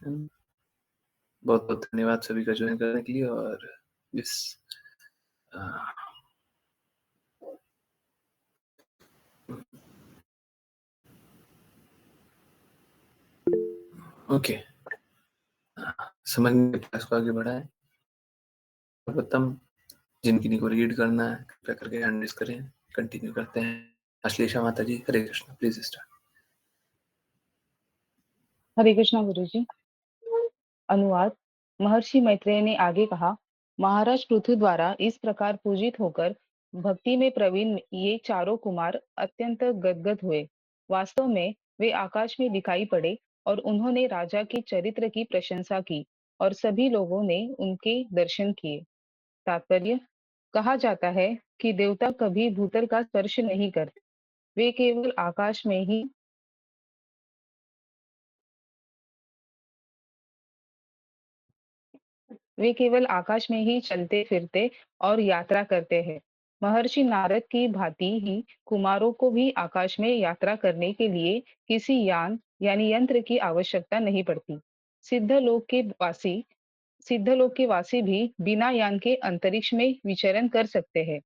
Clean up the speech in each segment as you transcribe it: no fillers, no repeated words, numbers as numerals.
हुँ, बहुत-बहुत धन्यवाद सभी का जॉइन करने के लिए और इस अ, ओके समझने के प्रयास को आगे बढ़ाएँ। सर्वप्रथम जिन किन्हीं को रीड करना है, कृपया करके हैंड रेज़ करें। कंटिन्यू करते हैं। अश्लेषा माता जी, हरे कृष्णा, प्लीज़ स्टार्ट। हरे कृष्णा गुरुजी। अनुवाद। महर्षि मैत्रेय ने आगे कहा, महाराज पृथु द्वारा इस प्रकार पूजित होकर भक्ति में प्रवीण ये चारों कुमार अत्यंत गदगद हुए। वास्तव में वे आकाश में दिखाई पड़े और उन्होंने राजा के चरित्र की प्रशंसा की और सभी लोगों ने उनके दर्शन किए। तात्पर्य। कहा जाता है कि देवता कभी भूतल का स्पर्श नहीं करते। वे केवल आकाश में ही वे केवल आकाश में ही चलते फिरते और यात्रा करते हैं। महर्षि नारद की भांति ही कुमारों को भी आकाश में यात्रा करने के लिए किसी यान यानी यंत्र की आवश्यकता नहीं पड़ती। सिद्ध लोक के वासी सिद्धलोक के वासी भी बिना यान के अंतरिक्ष में विचरण कर सकते हैं।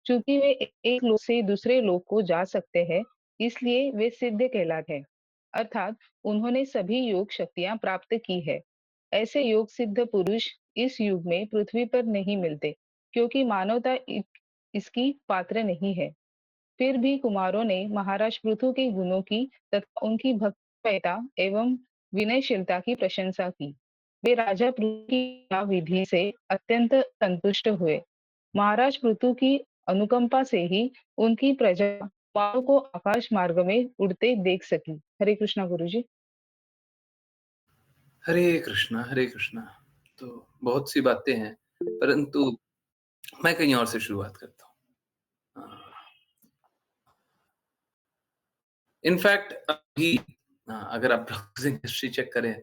चूंकि वे एक लोक से दूसरे लोक को जा सकते हैं, इसलिए वे सिद्ध कहलाते हैं। अर्थात उन्होंने सभी योग शक्तियां प्राप्त की है। ऐसे योग सिद्ध पुरुष इस युग में पृथ्वी पर नहीं मिलते, क्योंकि मानवता इसकी पात्र नहीं है। फिर भी कुमारों ने महाराज पृथु के गुणों की तथा उनकी भक्तिता एवं विनयशीलता की प्रशंसा की। वे राजा पृथु की विधि से अत्यंत संतुष्ट हुए। महाराज पृथु की अनुकंपा से ही उनकी प्रजा कुमारों को आकाश मार्ग में उड़ते देख सकी। हरे कृष्णा गुरु जी। हरे कृष्णा, हरे कृष्णा। तो बहुत सी बातें हैं, परंतु मैं कहीं और से शुरुआत करता हूँ। इनफैक्ट अभी अगर आप ब्राउज़िंग हिस्ट्री चेक करें,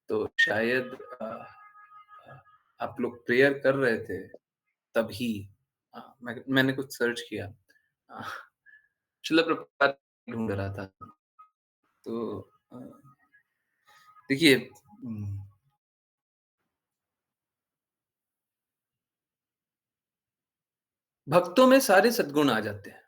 तो शायद आप लोग प्रेयर कर रहे थे, तभी मैंने कुछ सर्च किया। अ, शिला प्रभुपाद ढूँढ रहा था। तो अ, देखिए भक्तों में सारे सद्गुण आ जाते हैं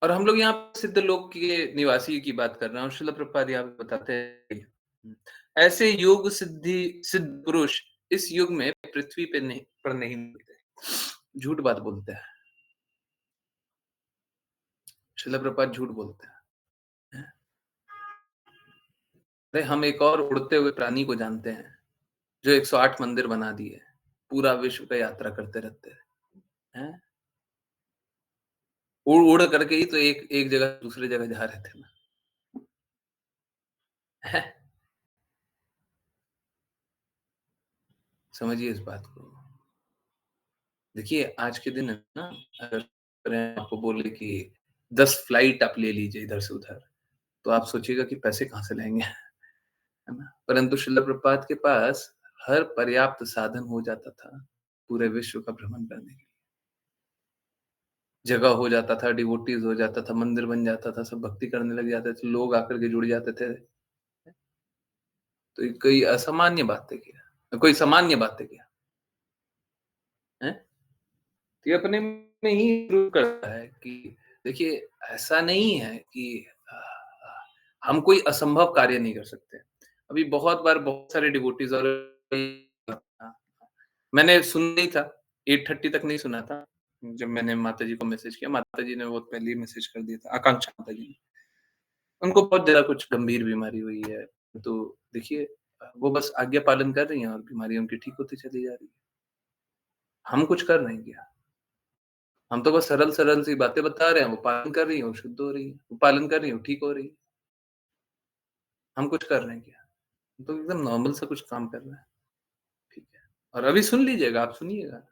और हम लोग यहाँ पे सिद्ध लोक के निवासी की बात कर रहे हैं और शिला प्रभुपाद यहाँ पे बताते हैं, ऐसे योग सिद्ध पुरुष इस युग में पृथ्वी पे नहीं मिलते। झूठ बात बोलते हैं। शिला प्रभुपाद झूठ बोलते हैं। अरे हम एक और उड़ते हुए प्राणी को जानते हैं, जो 108 मंदिर बना दिए, पूरा विश्व पे यात्रा करते रहते हैं। उड़ उड़ करके ही तो एक एक जगह से दूसरे जगह जा रहे थे ना। हैं? समझिए इस बात को। देखिए आज के दिन है ना, अगर आपको बोले कि 10 फ्लाइट आप ले लीजिए इधर से उधर, तो आप सोचिएगा कि पैसे कहाँ से लाएँगे, है ना? परंतु शिला प्रभुपाद के पास हर पर्याप्त साधन हो जाता था, पूरे विश्व का भ्रमण करने के लिए। जगह हो जाता था, डिवोटीज़ हो जाता था, मंदिर बन जाता था, सब भक्ति करने लग जाते थे, लोग आकर के जुड़ जाते थे। तो ये कोई असामान्य बात है क्या? कोई सामान्य बात है क्या? हैं? तो ये अपने में ही प्रूव करता है कि देखिए ऐसा नहीं है कि हम कोई असंभव कार्य नहीं कर सकते। अभी बहुत बार बहुत सारे डिवोटीज़ और मैंने सुना ही था, 8:30 तक नहीं सुना था। जब मैंने माताजी को मैसेज किया, माताजी ने बहुत पहले ही मैसेज कर दिया था, आकांक्षा माताजी ने। उनको बहुत ज़्यादा कुछ गंभीर बीमारी हुई है। तो देखिए वो बस आज्ञा पालन कर रही हैं और बीमारी उनकी ठीक होती चली जा रही है। हम कुछ कर नहीं किया। हम तो बस सरल-सरल सी बातें बता रहे हैं, वो पालन कर रही हैं, वो शुद्ध हो रही हैं। वो पालन कर रही हैं, वो ठीक हो रही हैं। हम कुछ कर रहे हैं क्या? हम तो एकदम नॉर्मल सा कुछ काम कर रहे हैं। ठीक है। और अभी सुन लीजिएगा, आप सुनिएगा।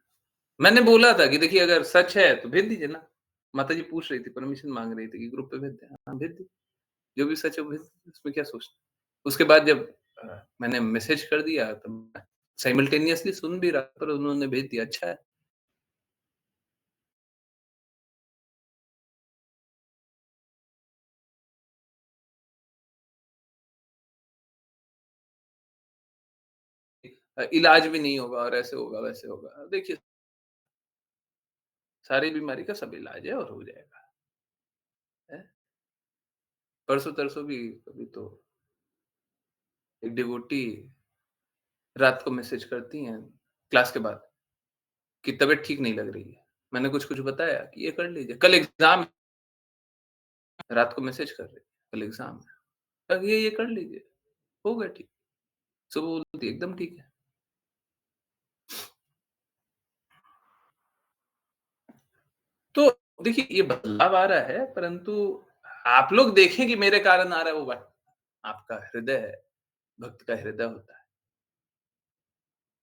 मैंने बोला था कि देखिए अगर सच है तो भेज दीजिए ना। माताजी पूछ रही थी, परमिशन माँग रही थी कि ग्रुप पे भेज दें। हाँ, भेज दी। जो भी सच है वो भेज दीजिए, उसमें क्या सोचना है। उसके बाद जब मैंने मैसेज कर दिया तो मैं साइमल्टेनियसली सुन भी रहा पर उन्होंने भेज दिया, अच्छा है। इलाज भी नहीं होगा और ऐसे होगा, वैसे होगा। देखिए, सारी बीमारी का सब इलाज है और हो जाएगा, हैं? परसों-तरसों भी कभी तो एक डिवोटी रात को मैसेज करती हैं क्लास के बाद कि तबीयत ठीक नहीं लग रही है। मैंने कुछ-कुछ बताया कि ये कर लीजिए, कल एग्ज़ाम है, रात को मैसेज कर रही है, कल एग्ज़ाम है। ये कर लीजिए, हो गया ठीक। सुबह बोलती है एकदम ठीक है। तो देखिए ये बदलाव आ रहा है परंतु आप लोग देखें कि मेरे कारण आ रहा है वो बात आपका हृदय है, भक्त का हृदय होता है।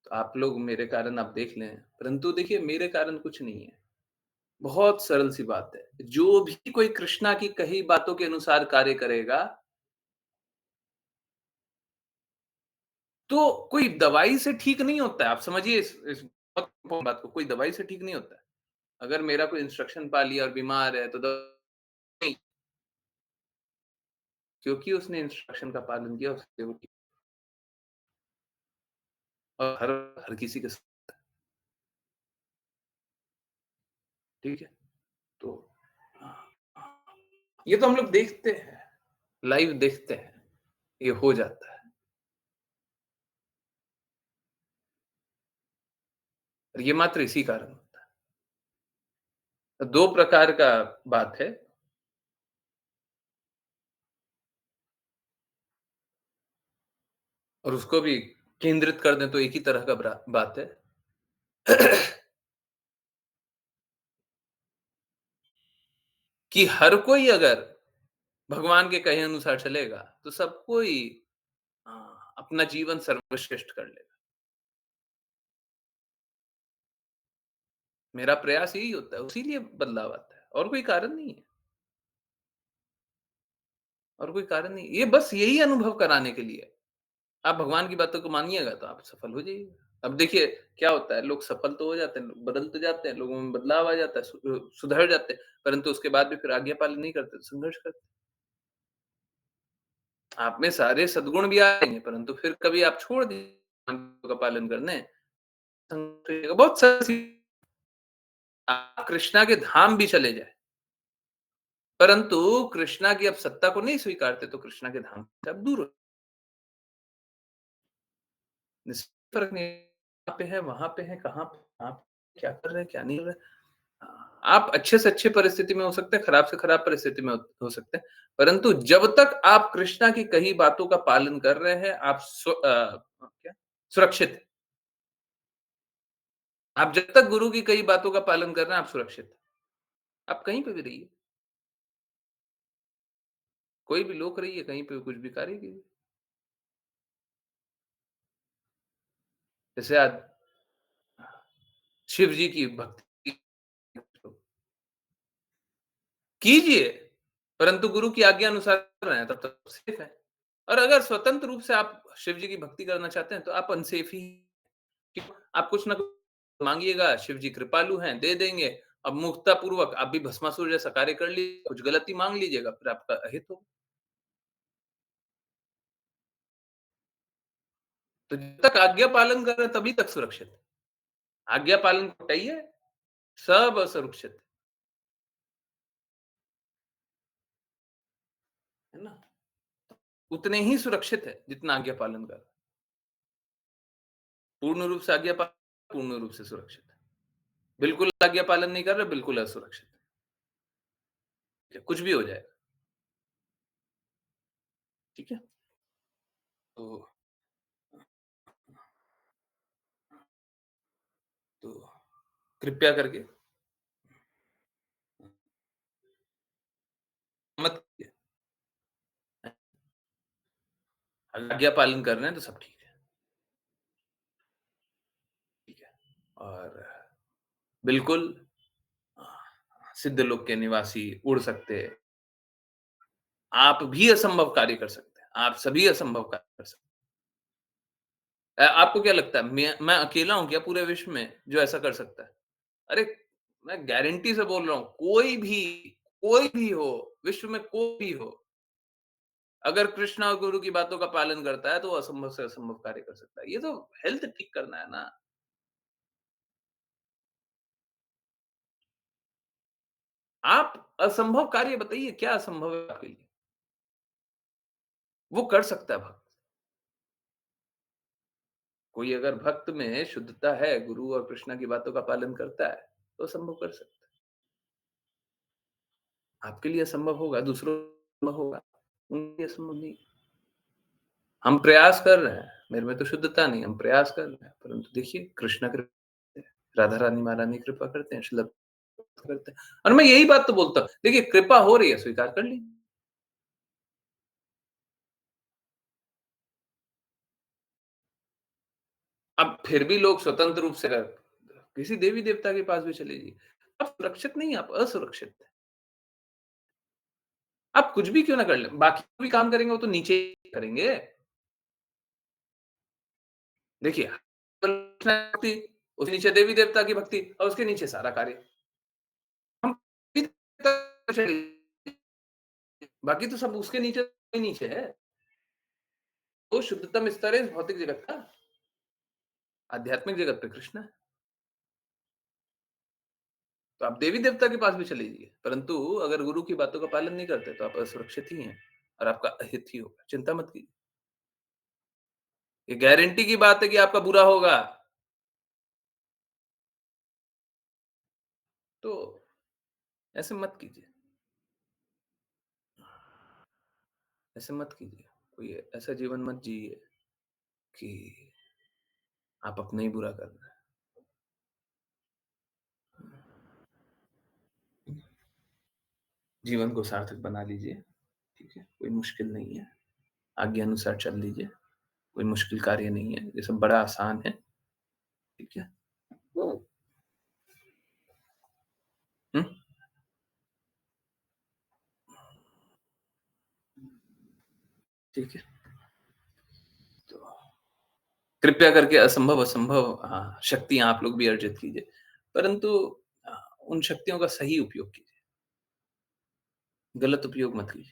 तो आप लोग मेरे कारण आप देख लें, परंतु देखिए मेरे कारण कुछ नहीं है। बहुत सरल सी बात है। जो भी कोई कृष्णा की कही बातों के अनुसार कार्य करेगा, तो कोई दवाई से ठीक नहीं होता है। आप समझिए इस बहुत इम्पोर्टेंट बात को, कोई दवाई से ठीक नहीं होता है। अगर मेरा कोई इंस्ट्रक्शन पा लिया और बीमार है तो नहीं, क्योंकि उसने इंस्ट्रक्शन का पालन किया उसलिए वो ठीक और हर हर किसी के साथ ठीक है? तो हाँ, हाँ। ये तो हम लोग देखते हैं, लाइव देखते हैं, ये हो जाता है। और ये मात्र इसी कारण होता है। तो 2 प्रकार का बात है, और उसको भी केंद्रित कर दें तो एक ही तरह का बात है। कि हर कोई अगर भगवान के कहे अनुसार चलेगा, तो सब कोई अ, अपना जीवन सर्वश्रेष्ठ कर लेगा। मेरा प्रयास यही होता है, उसीलिए बदलाव आता है, और कोई कारण नहीं है, और कोई कारण नहीं है। ये बस यही अनुभव कराने के लिए है। आप भगवान की बातों को मानिएगा तो आप सफल हो जाइएगा। अब देखिए क्या होता है, लोग सफल तो हो जाते हैं, लोग बदल तो जाते हैं, लोगों में बदलाव आ जाता है, सुधर जाते हैं, परंतु उसके बाद भी फिर आज्ञा पालन नहीं करते, संघर्ष करते हैं। आप में सारे सद्गुण भी आएँगे, परंतु फिर कभी आप छोड़ दीजिए भगवान का पालन करने, बहुत सी आप कृष्णा के धाम भी चले जाएँ, परंतु कृष्णा की आप सत्ता को नहीं स्वीकारते तो कृष्णा के धाम से आप दूर हो, इससे फ़र्क नहीं यहाँ पे है, वहाँ पे है, कहाँ पे आप क्या कर रहे हैं, क्या नहीं कर रहे हैं। आप अच्छे से अच्छी परिस्थिति में हो सकते हैं, खराब से खराब परिस्थिति में हो सकते हैं, परंतु जब तक आप कृष्णा की कही बातों का पालन कर रहे हैं, आप क्या? सुरक्षित हैं। आप जब तक गुरु की कही बातों का पालन कर रहे हैं, आप सुरक्षित हैं। आप कहीं पे भी रहिए, कोई भी लोक रहिए, कहीं पे भी कुछ भी कार्य कीजिए। जैसे आज शिव जी की भक्ति कीजिए, परंतु गुरु की आज्ञा अनुसार कर रहे हैं, तब तक सेफ है। और अगर स्वतंत्र रूप से आप शिव जी की भक्ति करना चाहते हैं, तो आप अनसेफ ही क्यों? आप कुछ ना कुछ माँगिएगा, शिव जी कृपालु हैं, दे देंगे। अब मूर्खतापूर्वक आप भी भस्मासुर जैसा कार्य कर लीजिए, कुछ गलती माँग लीजिएगा, फिर आपका अहित होगा। तो जब तक आज्ञा पालन कर रहे हैं, तभी तक सुरक्षित है। आज्ञा पालन को हटाइए, सब असुरक्षित है। है ना? उतने ही सुरक्षित है, जितना आज्ञा पालन कर रहे हैं। पूर्ण रूप से आज्ञा पालन, पूर्ण रूप से सुरक्षित है। बिल्कुल आज्ञा पालन नहीं कर रहे, बिल्कुल असुरक्षित है। कुछ भी हो जाएगा, ठीक है? तो तो कृपया करके मत कीजिए। आज्ञा पालन कर रहे हैं तो सब ठीक है। और बिल्कुल अ, सिद्ध लोक के निवासी उड़ सकते हैं। आप भी असंभव कार्य कर सकते हैं। आप सभी असंभव कार्य कर सकते हैं। आपको क्या लगता है मैं अकेला हूँ क्या पूरे विश्व में जो ऐसा कर सकता है? अरे! मैं गारंटी से बोल रहा हूँ, कोई भी हो, विश्व में कोई भी हो, अगर कृष्ण और गुरु की बातों का पालन करता है, तो वो असंभव से असंभव कार्य कर सकता है। ये तो हेल्थ ठीक करना है ना। आप असंभव कार्य बताइए, क्या असंभव है आपके लिए? वो कर सकता है भक्त। कोई अगर भक्त में शुद्धता है, गुरु और कृष्ण की बातों का पालन करता है, तो असंभव कर सकता है। आपके लिए असंभव होगा, दूसरों को असंभव होगा, उनके लिए असंभव नहीं। हम प्रयास कर रहे हैं, मेरे में तो शुद्धता नहीं, हम प्रयास कर रहे हैं, परंतु देखिए कृष्ण कृपा, राधा रानी महारानी कृपा करते हैं, श्रील करते हैं। और मैं यही बात तो बोलता हूँ, देखिए कृपा हो रही है, स्वीकार कर लीजिए। अब फिर भी लोग स्वतंत्र रूप से किसी देवी-देवता के पास भी चले जाइए। आप सुरक्षित नहीं हैं, आप असुरक्षित हैं। आप कुछ भी क्यों ना कर लें, बाकी भी काम करेंगे, वो तो नीचे ही करेंगे। देखिए, कृष्ण भक्ति, उसके नीचे देवी-देवता की भक्ति और उसके नीचे सारा कार्य। हम बाकी तो सब उसके नीचे ही नीचे है। वो शुद्धतम स्तर है इस भौतिक जगत का, आध्यात्मिक जगत पे कृष्ण है। तो आप देवी-देवता के पास भी चले जाइए, परंतु अगर गुरु की बातों का पालन नहीं करते, तो आप असुरक्षित ही हैं और आपका अहित ही होगा। चिंता मत कीजिए। ये गारंटी की बात है कि आपका बुरा होगा। तो ऐसे मत कीजिए, ऐसे मत कीजिए। कोई ऐसा जीवन मत जिए कि आप अपना ही बुरा कर रहे हैं। जीवन को सार्थक बना लीजिए, ठीक है? कोई मुश्किल नहीं है। आज्ञा अनुसार चल लीजिए, कोई मुश्किल कार्य नहीं है, ये सब बड़ा आसान है, ठीक है? तो हुँ, ठीक है? तो कृपया करके असंभव शक्तियाँ आप लोग भी अर्जित कीजिए, परंतु अ, उन शक्तियों का सही उपयोग कीजिए, गलत उपयोग मत कीजिए।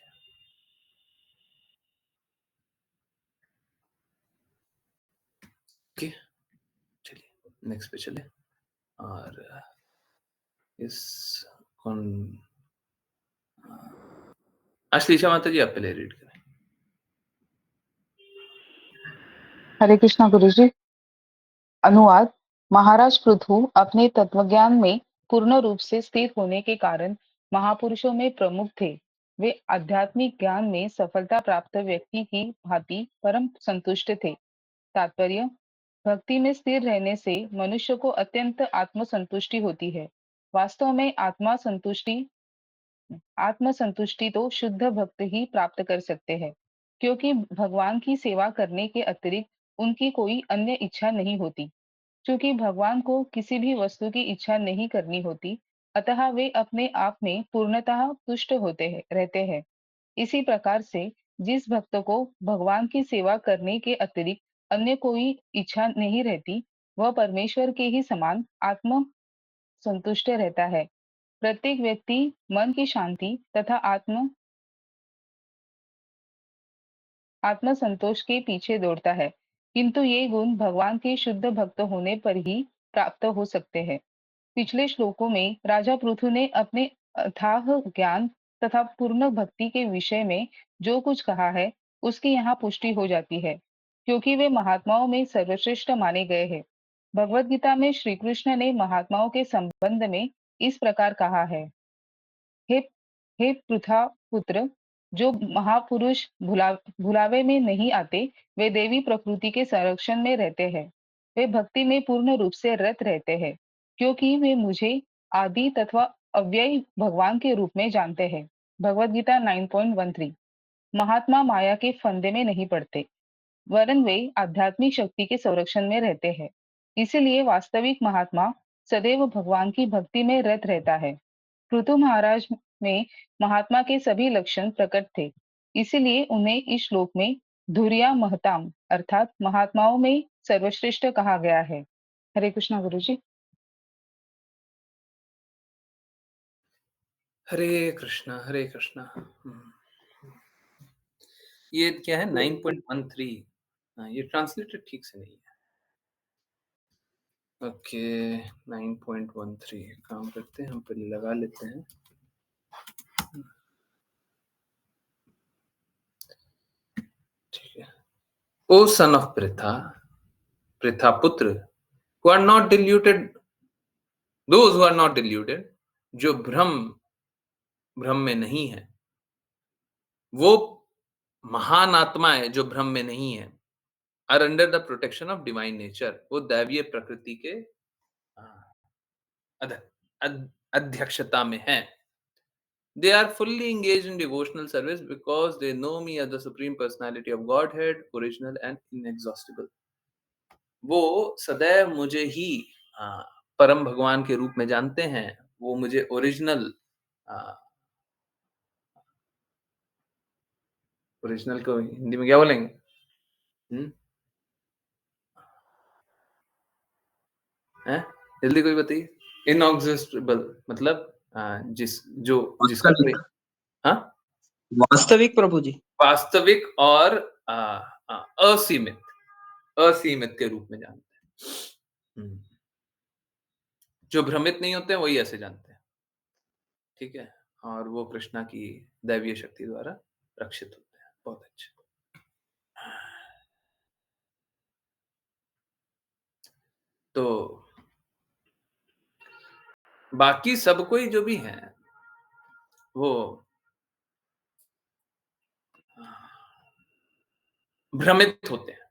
ओके, चलिए नेक्स्ट पे चलें और इस कौन श्रीशा माता जी आप पहले रीड करें। हरे कृष्णा गुरु जी। अनुवाद। महाराज पृथु अपने तत्वज्ञान में पूर्ण रूप से स्थित होने के कारण महापुरुषों में प्रमुख थे। वे आध्यात्मिक ज्ञान में सफलता प्राप्त व्यक्ति की भांति परम संतुष्ट थे। तात्पर्य। भक्ति में स्थिर रहने से मनुष्य को अत्यंत आत्मसंतुष्टि होती है। वास्तव में आत्मसंतुष्टि तो शुद्ध भक्त ही प्राप्त कर सकते हैं, क्योंकि भगवान की सेवा करने के अतिरिक्त उनकी कोई अन्य इच्छा नहीं होती। चूंकि भगवान को किसी भी वस्तु की इच्छा नहीं करनी होती, अतः वे अपने आप में पूर्णतः तुष्ट होते हैं रहते हैं। इसी प्रकार से जिस भक्त को भगवान की सेवा करने के अतिरिक्त अन्य कोई इच्छा नहीं रहती, वह परमेश्वर के ही समान आत्म संतुष्ट रहता है। प्रत्येक व्यक्ति मन की शांति तथा आत्म संतोष के पीछे दौड़ता है, किंतु ये गुण भगवान के शुद्ध भक्त होने पर ही प्राप्त हो सकते हैं। पिछले श्लोकों में राजा पृथु ने अपने अथाह ज्ञान तथा पूर्ण भक्ति के विषय में जो कुछ कहा है, उसकी यहाँ पुष्टि हो जाती है, क्योंकि वे महात्माओं में सर्वश्रेष्ठ माने गए हैं। भगवत गीता में श्री कृष्ण ने महात्माओं के संबंध में इस प्रकार कहा है। हे हे पृथा पुत्र, जो महापुरुष भुलावे में नहीं आते, वे देवी प्रकृति के संरक्षण में रहते हैं। वे भक्ति में पूर्ण रूप से रत रहते हैं, क्योंकि वे मुझे आदि तथा अव्ययी भगवान के रूप में जानते हैं। भगवत गीता 9.13। महात्मा माया के फंदे में नहीं पड़ते, वरन वे आध्यात्मिक शक्ति के संरक्षण में रहते हैं। इसीलिए वास्तविक महात्मा सदैव भगवान की भक्ति में रत रहता है। पृथु महाराज में महात्मा के सभी लक्षण प्रकट थे, इसीलिए उन्हें इस श्लोक में धुरिया महताम अर्थात महात्माओं में सर्वश्रेष्ठ कहा गया है। हरे कृष्णा गुरु जी। हरे कृष्णा, हरे कृष्णा। ये क्या है 9.13। हाँ, ये ट्रांसलेटेड ठीक से नहीं है। ओके 9.13 काम करते हैं हम पहले लगा लेते हैं। ठीक है। O son of Pritha, Pritha पुत्र, who are not deluded, those who are not deluded, जो भ्रम भ्रम में नहीं है, वो महान आत्माएं जो भ्रम में नहीं है, are under the protection of divine nature, वो दैवीय प्रकृति के अध, अध्यक्षता में है। They are fully engaged in devotional service because they know me as the supreme personality of Godhead, original and inexhaustible. वो सदैव मुझे ही परम भगवान के रूप में जानते हैं। वो मुझे ओरिजिनल ओरिजिनल को हिंदी में क्या बोलेंगे? हम्म, हैं? जल्दी कोई बताइए। इनऑक्सिस्टिबल मतलब जिस जो जिसका कोई वास्तविक हाँ वास्तविक प्रभु जी। वास्तविक और असीमित असीमित के रूप में जानते हैं। जो भ्रमित नहीं होते हैं वही ऐसे जानते हैं। ठीक है? और वो कृष्णा की दैवीय शक्ति द्वारा रक्षित होते हैं। बहुत अच्छे। तो बाकी सब कोई जो भी हैं, वो भ्रमित होते हैं।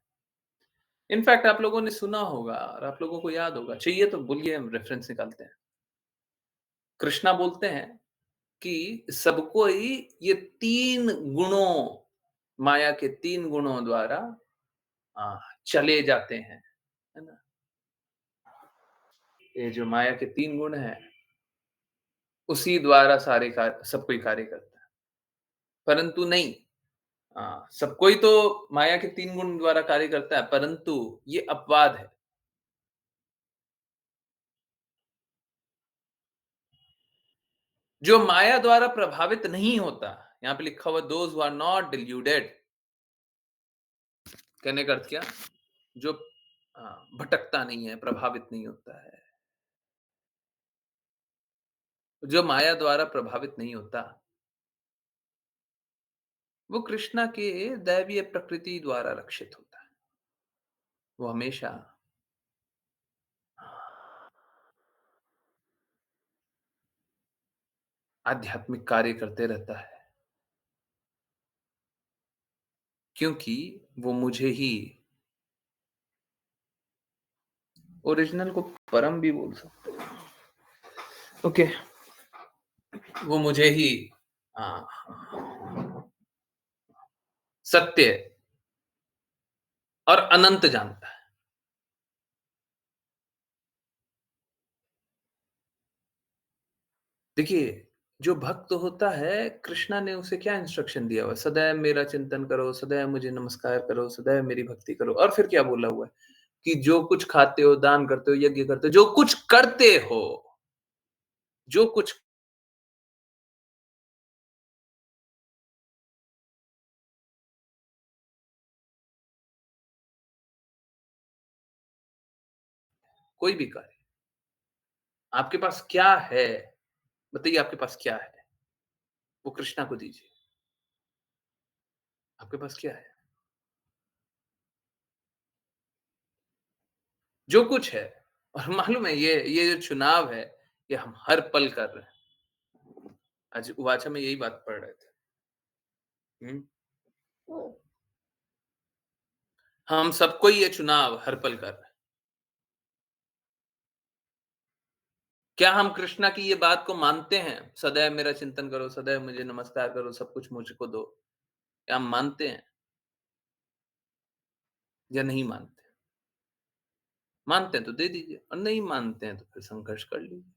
इनफैक्ट आप लोगों ने सुना होगा और आप लोगों को याद होगा, चाहिए तो बोलिए हम रेफरेंस निकालते हैं। कृष्णा बोलते हैं कि सब कोई ये 3 गुणों, माया के 3 गुणों द्वारा चले जाते हैं, है ना? ये जो माया के 3 गुण हैं, उसी द्वारा सारे सब कोई कार्य करता है। परंतु नहीं, सब कोई तो माया के 3 गुण द्वारा कार्य करता है, परंतु ये अपवाद है। जो माया द्वारा प्रभावित नहीं होता, यहाँ पे लिखा हुआ those who are not deluded, कहने का अर्थ क्या? जो भटकता नहीं है, प्रभावित नहीं होता है। जो माया द्वारा प्रभावित नहीं होता, वो कृष्णा के दैवीय प्रकृति द्वारा रक्षित होता है। वो हमेशा आध्यात्मिक कार्य करते रहता है, क्योंकि वो मुझे ही ओरिजिनल को परम भी बोल सकते हैं। ओके, वो मुझे ही सत्य और अनंत जानता है। देखिए, जो भक्त होता है, कृष्णा ने उसे क्या इंस्ट्रक्शन दिया हुआ है? सदैव मेरा चिंतन करो, सदैव मुझे नमस्कार करो, सदैव मेरी भक्ति करो। और फिर क्या बोला हुआ है कि जो कुछ खाते हो, दान करते हो, यज्ञ करते हो, जो कुछ करते हो, जो कुछ कोई भी कार्य, आपके पास क्या है? बताइए आपके पास क्या है? वो कृष्णा को दीजिए। आपके पास क्या है? जो कुछ है। और मालूम है ये जो चुनाव है, ये हम हर पल कर रहे हैं। आज उवाचा में यही बात पढ़ रहे थे। हुँ। हम सबको ये चुनाव हर पल कर रहे हैं। क्या हम कृष्णा की ये बात को मानते हैं? सदैव मेरा चिंतन करो, सदैव मुझे नमस्कार करो, सब कुछ मुझको दो। क्या हम मानते हैं या नहीं मानते? मानते हैं तो दे दीजिए और नहीं मानते हैं तो फिर संघर्ष कर लीजिए।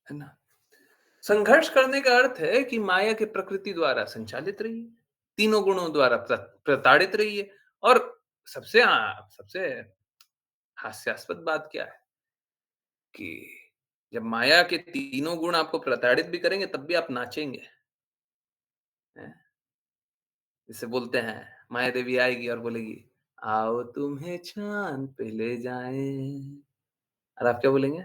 है ना? संघर्ष करने का अर्थ है कि माया की प्रकृति द्वारा संचालित रहिए, तीनों गुणों द्वारा प्रताड़ित रहिए। और सबसे हास्यास्पद बात क्या है कि जब माया के तीनों गुण आपको प्रताड़ित भी करेंगे तब भी आप नाचेंगे, हैं? जैसे बोलते हैं, माया देवी आएगी और बोलेगी, आओ तुम्हें चाँद पे ले जाएँ, और आप क्या बोलेंगे?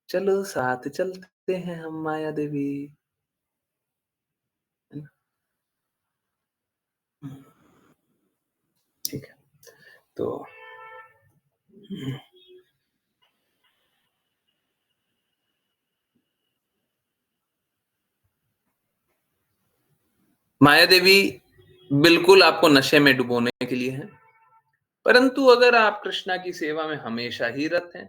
चलो साथ चलते हैं हम माया देवी, है ना? हुँ, ठीक है। तो माया देवी बिल्कुल आपको नशे में डुबोने के लिए है, परंतु अगर आप कृष्णा की सेवा में हमेशा ही रत हैं,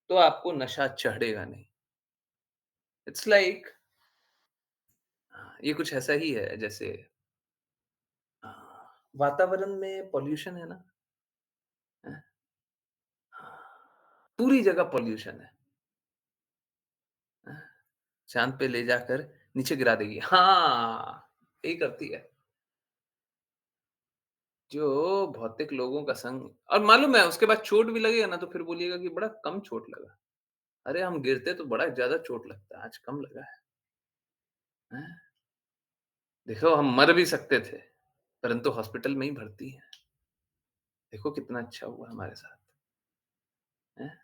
तो आपको नशा चढ़ेगा नहीं। इट्स लाइक ये कुछ ऐसा ही है जैसे अ, वातावरण में पॉल्यूशन है ना, हैं? पूरी जगह पॉल्यूशन है, हैं? चाँद पे ले जाकर नीचे गिरा देगी। हाँ, यही करती है। जो भौतिक लोगों का संग, और मालूम है उसके बाद चोट भी लगेगा ना तो फिर बोलिएगा कि बड़ा कम चोट लगा। अरे हम गिरते तो बड़ा ज़्यादा चोट लगता है, आज कम लगा है। हैं? देखो हम मर भी सकते थे, परंतु हॉस्पिटल में ही भर्ती हैं। देखो कितना अच्छा हुआ हमारे साथ, हैं?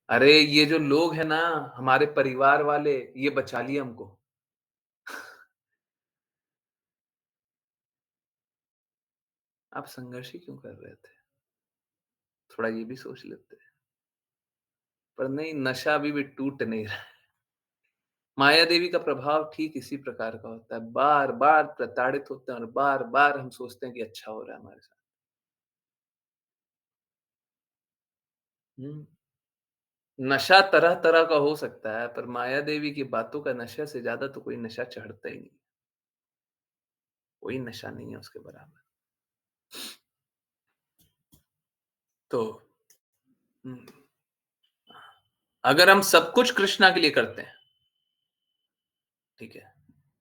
अरे ये जो लोग हैं ना, हमारे परिवार वाले, ये बचा लिए हमको। आप संघर्ष ही क्यों कर रहे थे? थोड़ा ये भी सोच लेते। पर नहीं, नशा अभी भी टूट नहीं रहा है। माया देवी का प्रभाव ठीक इसी प्रकार का होता है। बार-बार प्रताड़ित होते हैं और बार-बार हम सोचते हैं कि अच्छा हो रहा है हमारे साथ। हुँ। नशा तरह-तरह का हो सकता है, पर माया देवी की बातों का नशे से ज़्यादा तो कोई नशा चढ़ता ही नहीं। कोई नशा नहीं है उसके बराबर। तो हुँ, अगर हम सब कुछ कृष्णा के लिए करते हैं, ठीक है,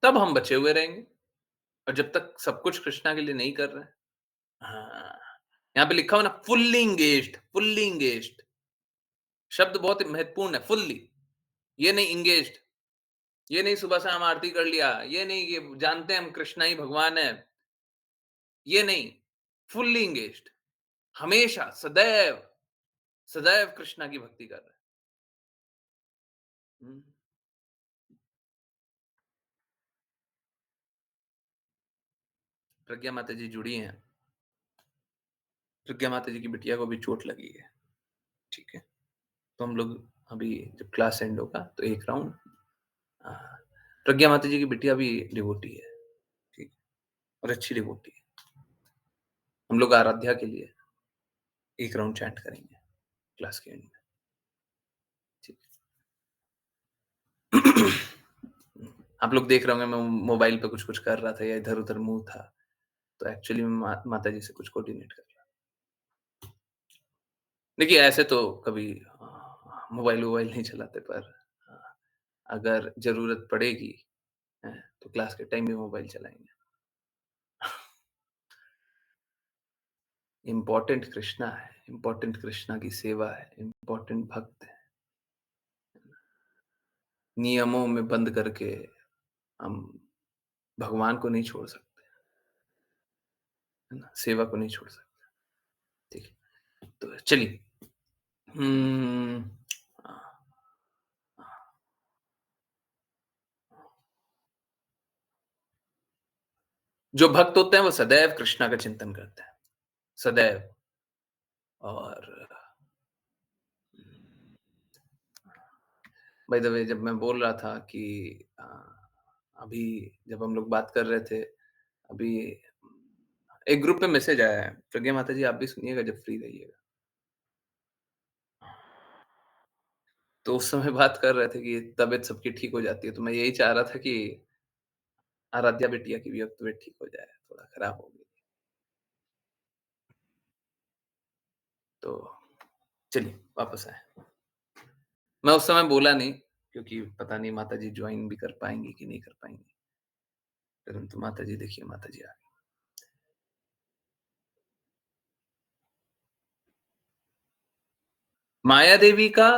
तब हम बचे हुए रहेंगे, और जब तक सब कुछ कृष्णा के लिए नहीं कर रहे हैं, हाँ, यहाँ पे लिखा हो ना, फुल्ली एंगेज्ड शब्द बहुत महत्वपूर्ण है, फुल्ली। ये नहीं एंगेज्ड, ये नहीं सुबह शाम आरती कर लिया, ये नहीं कि जानते हैं हम कृष्णा ही भगवान है, ये नहीं, फुल्ली एंगेज्ड, हमेशा, सदैव, सदैव कृष्णा की भक्ति कर रहे हैं। हुँ, प्रज्ञा माता जी जुड़ी हैं। प्रज्ञा माता जी की बिटिया को भी चोट लगी है, ठीक है? तो हम लोग अभी जब क्लास एंड होगा तो एक राउंड, अ, प्रज्ञा माता जी की बिटिया भी डिवोटी है, ठीक, और अच्छी डिवोटी है। हम लोग आराध्या के लिए एक राउंड चैंट करेंगे क्लास के एंड में, ठीक है? आप लोग देख रहे होंगे मैं मोबाइल पे कुछ-कुछ कर रहा था या इधर-उधर मुँह था, तो एक्चुअली मैं माता जी से कुछ कोऑर्डिनेट कर रहा था। देखिए ऐसे तो कभी मोबाइल-वोबाइल नहीं चलाते, पर अ, अगर ज़रूरत पड़ेगी, तो क्लास के टाइम भी मोबाइल चलाएँगे। इम्पोर्टेंट कृष्णा है, इम्पोर्टेंट कृष्णा की सेवा है, इम्पोर्टेंट भक्त है। नियमों में बंद करके हम भगवान को नहीं छोड़ सकते, है ना? सेवा को नहीं छोड़ सकते, ठीक है? तो चलिए, हुँ, अ, जो भक्त होते हैं वो सदैव कृष्णा का चिंतन करते हैं, सदैव। और बाय द वे जब मैं बोल रहा था कि अभी जब हम लोग बात कर रहे थे, अभी एक ग्रुप में मैसेज आया है, प्रज्ञा माता जी आप भी सुनिएगा जब फ्री रहिएगा। तो उस समय बात कर रहे थे कि तबीयत सबकी ठीक हो जाती है, तो मैं यही चाह रहा था कि आराध्या बिटिया की भी अब तबीयत ठीक हो जाए, थोड़ा खराब हो गई। तो चलिए वापस आएँ। मैं उस समय बोला नहीं, क्योंकि पता नहीं माताजी जॉइन भी कर पाएँगी कि नहीं कर पाएँगी। परंतु माताजी देखिए, माताजी आ गई। माया देवी का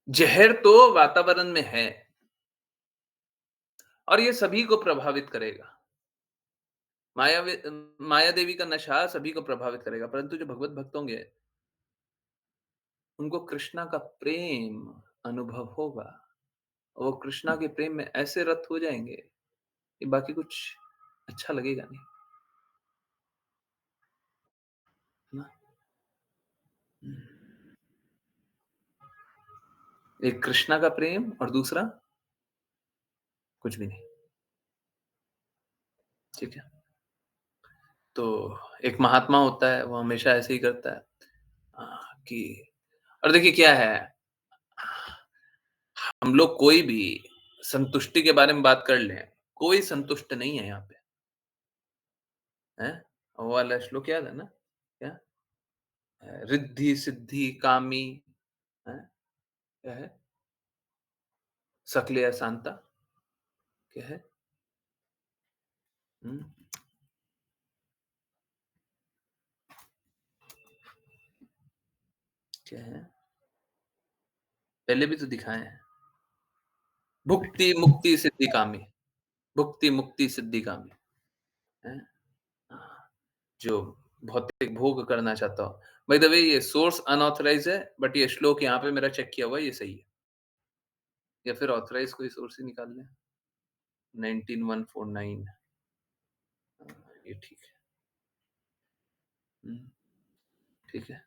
ज़हर तो वातावरण में है और ये सभी को प्रभावित करेगा। माया देवी का नशा सभी को प्रभावित करेगा, परंतु जो भगवत भक्त होंगे, उनको कृष्णा का प्रेम अनुभव होगा। वो कृष्णा के प्रेम में ऐसे रत हो जाएँगे कि बाकी कुछ अच्छा लगेगा नहीं, है ना? हुँ। एक कृष्णा का प्रेम और दूसरा कुछ भी नहीं, ठीक है? तो एक महात्मा होता है, वो हमेशा ऐसे ही करता है कि और देखिए क्या है, हम लोग कोई भी संतुष्टि के बारे में बात कर लें, कोई संतुष्ट नहीं है यहाँ पे, हैं? वो वाला श्लोक याद है ना? क्या? रिद्धि सिद्धि कामी हैं? क्या है? सकले अशांता क्या है? हुँ, क्या है? पहले भी तो दिखाए हैं। भुक्ति, मुक्ति, सिद्धि कामी, भुक्ति, मुक्ति, सिद्धि कामी, हैं? हाँ, जो भौतिक भोग करना चाहता हो। बाय द वे ये सोर्स अनऑथराइज़्ड है, बट ये श्लोक यहाँ पे मेरा चेक किया हुआ है, ये सही है। या फिर ऑथराइज़ कोई सोर्स ही निकाल लें। 19149 ये ठीक है। हुँ, ठीक है,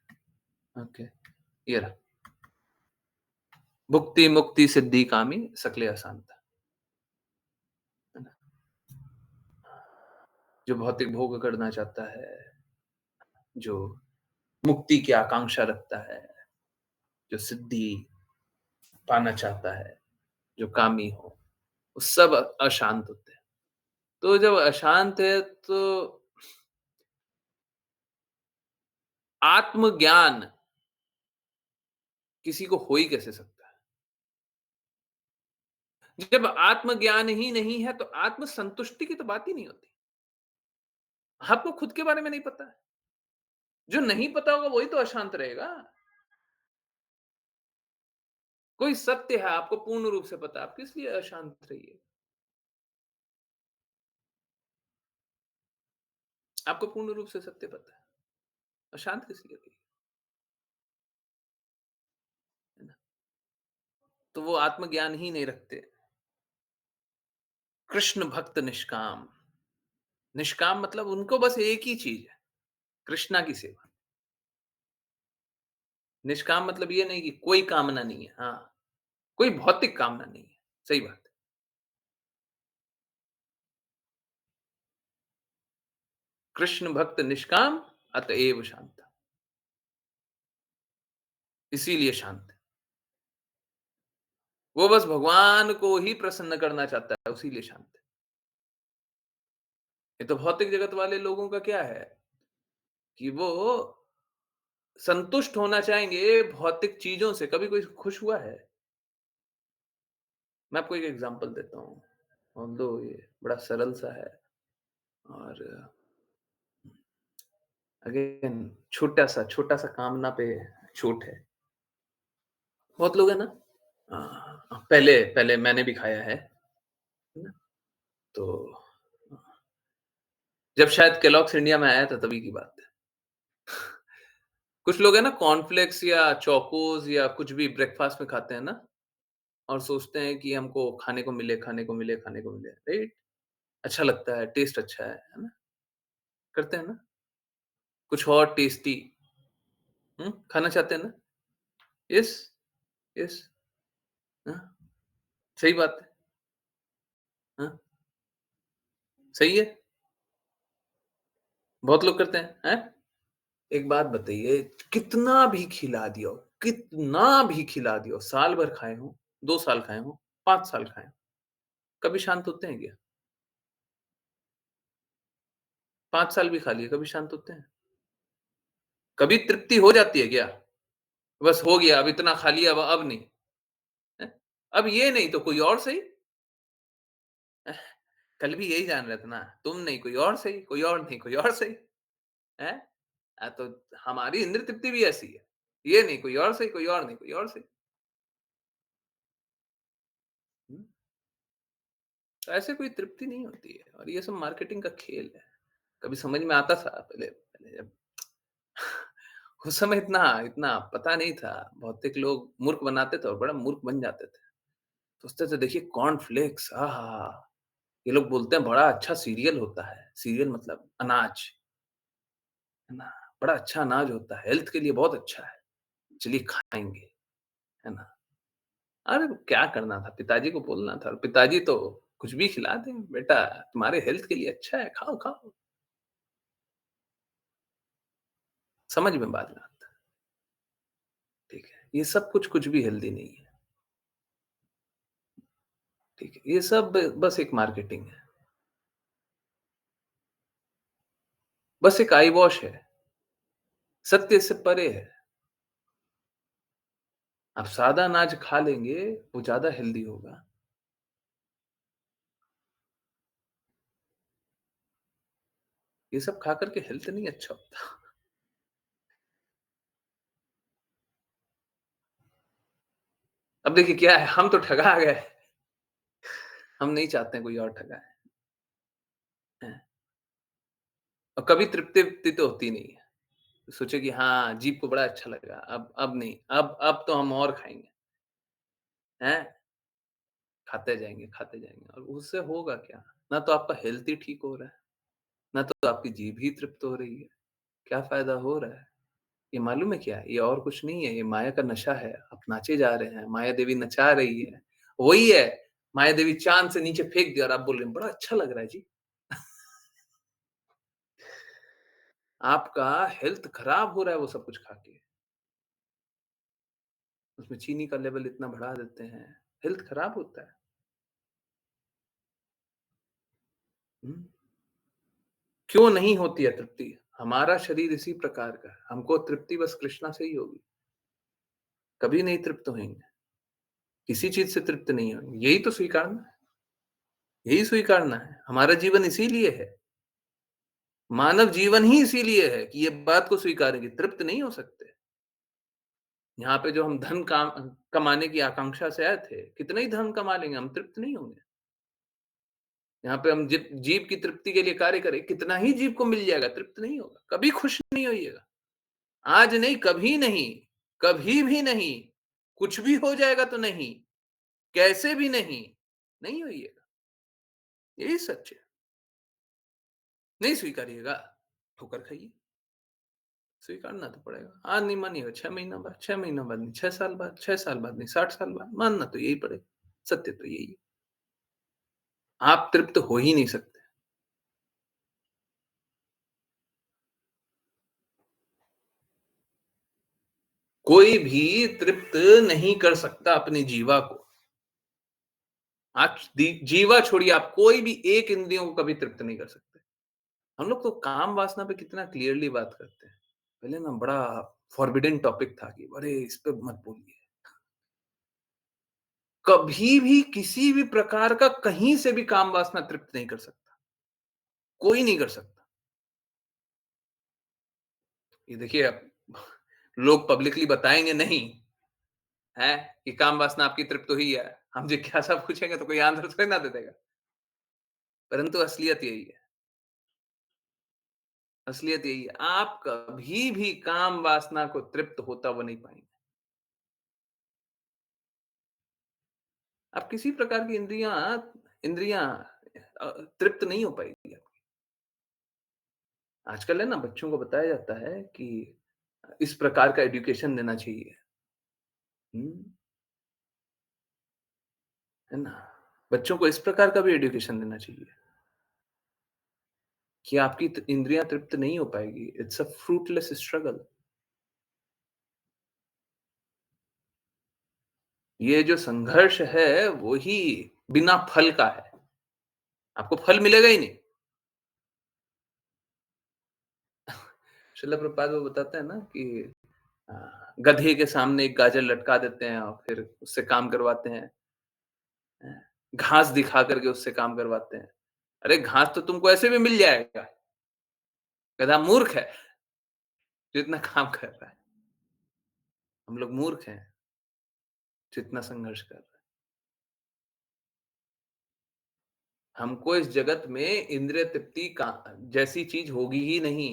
ओके, ये रहा। भुक्ति, मुक्ति, सिद्धि, कामी, सकले अशांता, है ना? जो भौतिक भोग करना चाहता है, जो मुक्ति की आकांक्षा रखता है, जो सिद्धि पाना चाहता है, जो कामी हो, वो सब अशांत होते हैं। तो जब अशांत है तो आत्मज्ञान किसी को हो ही कैसे सकता है? जब आत्मज्ञान ही नहीं है तो आत्मसंतुष्टि की तो बात ही नहीं होती। आपको खुद के बारे में नहीं पता है। जो नहीं पता होगा वही तो अशांत रहेगा। कोई सत्य है आपको पूर्ण रूप से पता है, आप किस लिए अशांत रहिए? आपको पूर्ण रूप से सत्य पता है, अशांत किस लिए रहिए? है ना? तो वो आत्मज्ञान ही नहीं रखते। कृष्ण भक्त निष्काम, निष्काम मतलब उनको बस एक ही चीज़ है, कृष्णा की सेवा। निष्काम मतलब ये नहीं कि कोई कामना नहीं है, हाँ, कोई भौतिक कामना नहीं है, सही बात है। कृष्ण भक्त निष्काम अतएव शांत, इसीलिए शांत है। वो बस भगवान को ही प्रसन्न करना चाहता है, उसीलिए शांत है। ये तो भौतिक जगत वाले लोगों का क्या है कि वो संतुष्ट होना चाहेंगे भौतिक चीज़ों से, कभी कोई खुश हुआ है? मैं आपको एक एग्ज़ाम्पल देता हूँ, ऑल्दो ये बड़ा सरल सा है और अगेन छोटा-सा कामना पे चोट है। बहुत लोग हैं ना पहले पहले मैंने भी खाया है ना? तो जब शायद केलॉग्स इंडिया में आया था तभी की बात है। कुछ लोग हैं ना कॉर्नफ्लेक्स या चोकोस या कुछ भी ब्रेकफ़ास्ट में खाते हैं ना और सोचते हैं कि हमको खाने को मिले, राइट? अच्छा लगता है, टेस्ट अच्छा है ना? करते हैं ना? कुछ और टेस्टी खाना चाहते हैं ना? यस, यस, हाँ, सही बात है, हाँ, सही है, बहुत लोग करते हैं, हैं? एक बात बताइए, कितना भी खिला दिया हो, साल भर खाए हों, 2 साल खाए हों, 5 साल खाए हों, कभी शांत होते हैं क्या? 5 साल भी खा लिए, कभी शांत होते हैं? कभी तृप्ति हो जाती है क्या? बस हो गया, अब इतना खा लिया, अब नहीं, हैं? अब ये नहीं तो कोई और सही। कल भी यही जान रहे थे ना, तुम नहीं कोई और सही, कोई और नहीं कोई और सही, हैं? तो हमारी इंद्र तृप्ति भी ऐसी है। ये नहीं, कोई और सही, कोई और नहीं, कोई और सही। हुँ, तो ऐसे कोई तृप्ति नहीं होती है और ये सब मार्केटिंग का खेल है। कभी समझ में आता था पहले पहले जब उस समय इतना इतना पता नहीं था। बहुतेक लोग मूर्ख बनाते थे और बड़ा मूर्ख बन जाते थे। सोचते थे देखिए कॉर्नफ्लेक्स आहा! ये लोग बोलते हैं बड़ा अच्छा सीरियल होता है। सीरियल मतलब अनाज, है ना? बड़ा अच्छा अनाज होता है, हेल्थ के लिए बहुत अच्छा है। चलिए खाएँगे, है ना? अरे क्या करना था? पिताजी को बोलना था और पिताजी तो कुछ भी खिला दें, बेटा तुम्हारे हेल्थ के लिए अच्छा है, खाओ, खाओ। समझ में बात ना आता, ठीक है? ये सब कुछ भी हेल्दी नहीं है, ठीक है? ये सब बस एक मार्केटिंग है, बस एक आई वॉश है, सत्य से परे है। आप सादा अनाज खा लेंगे, वो ज़्यादा हेल्दी होगा। ये सब खा कर के हेल्थ नहीं अच्छा होता। अब देखिए क्या है, हम तो ठगा गए, हम नहीं चाहते हैं कोई और ठगाए, हैं? और कभी तृप्ति-विप्ति तो होती नहीं है। सोचे कि हाँ, जीभ को बड़ा अच्छा लगा, अब नहीं, अब तो हम और खाएँगे, हैं? खाते जाएँगे और उससे होगा क्या? ना तो आपका हेल्थ ही ठीक हो रहा है, ना तो आपकी जीभ ही तृप्त हो रही है। क्या फ़ायदा हो रहा है? ये मालूम है क्या? ये और कुछ नहीं है, ये माया का नशा है। आप नाचे जा रहे हैं, माया देवी नचा रही है। वही है, माया देवी चाँद से नीचे फेंक दिया और आप बोल रहे हैं, बड़ा अच्छा लग रहा है जी। आपका हेल्थ खराब हो रहा है वो सब कुछ खा के। उसमें चीनी का लेवल इतना बढ़ा देते हैं, हेल्थ खराब होता है। हुँ। क्यों नहीं होती है तृप्ति? हमारा शरीर इसी प्रकार का है, हमको तृप्ति बस कृष्णा से ही होगी, कभी नहीं तृप्त होंगे, किसी चीज़ से तृप्त नहीं होंगे, यही तो स्वीकारना है, यही स्वीकारना है, हमारा जीवन इसीलिए है, मानव जीवन ही इसीलिए है कि ये बात को स्वीकारेंगे, तृप्त नहीं हो सकते। यहाँ पे जो हम धन कमाने की आकांक्षा से आए थे, कितना ही धन कमा लेंगे, हम तृप्त नहीं होंगे। यहाँ पे हम जीभ की तृप्ति के लिए कार्य करें, कितना ही जीभ को मिल जाएगा, तृप्त नहीं होगा, कभी खुश नहीं होइएगा। आज नहीं, कभी नहीं, कभी भी नहीं, कुछ भी हो जाएगा तो नहीं, कैसे भी नहीं, नहीं होइएगा, यही सच है। नहीं स्वीकारिएगा, ठोकर खाइए, स्वीकारना तो पड़ेगा। आज नहीं मानिएगा, 6 महीना बाद, 6 महीना बाद नहीं, 6 साल बाद, 6 साल बाद नहीं, 60 साल बाद, मानना तो यही पड़ेगा, सत्य तो यही है। आप तृप्त हो ही नहीं सकते। कोई भी तृप्त नहीं कर सकता अपनी जीवा को। आप जीवा छोड़िए, आप कोई भी एक इंद्रियों को कभी तृप्त नहीं कर सकते। हम लोग तो काम वासना पे कितना क्लियरली बात करते हैं। पहले ना बड़ा फॉरबिडन टॉपिक था कि अरे इस पे मत बोलिए। कभी भी किसी भी प्रकार का कहीं से भी काम वासना तृप्त नहीं कर सकता। कोई नहीं कर सकता। ये देखिए अब लोग पब्लिकली बताएँगे नहीं, हैं? कि काम वासना आपकी तृप्त हुई है। हम जिज्ञासा पूछेंगे तो कोई आंसर थोड़ी ना दे देगा। परंतु असलियत यही है। असलियत यही है। आप कभी भी काम वासना को तृप्त होता हुआ नहीं पाएँगे। आप किसी प्रकार की इंद्रियाँ इंद्रियाँ तृप्त नहीं हो पाएगी। आजकल है ना बच्चों को बताया जाता है कि इस प्रकार का एजुकेशन देना चाहिए। हुँ, है ना? बच्चों को इस प्रकार का भी एजुकेशन देना चाहिए कि आपकी इंद्रियाँ तृप्त नहीं हो पाएगी। It's a fruitless struggle. ये जो संघर्ष है वो ही बिना फल का है। आपको फल मिलेगा ही नहीं। श्रील प्रभुपाद वो बताते हैं ना कि अ, गधे के सामने एक गाजर लटका देते हैं और फिर उससे काम करवाते हैं। घास दिखा करके उससे काम करवाते हैं। अरे घास तो तुमको ऐसे भी मिल जाएगा। गधा मूर्ख है जो इतना काम कर रहा है। हम लोग मूर्ख हैं, जितना संघर्ष कर रहे हैं। हमको इस जगत में इंद्रिय तृप्ति का जैसी चीज़ होगी ही नहीं।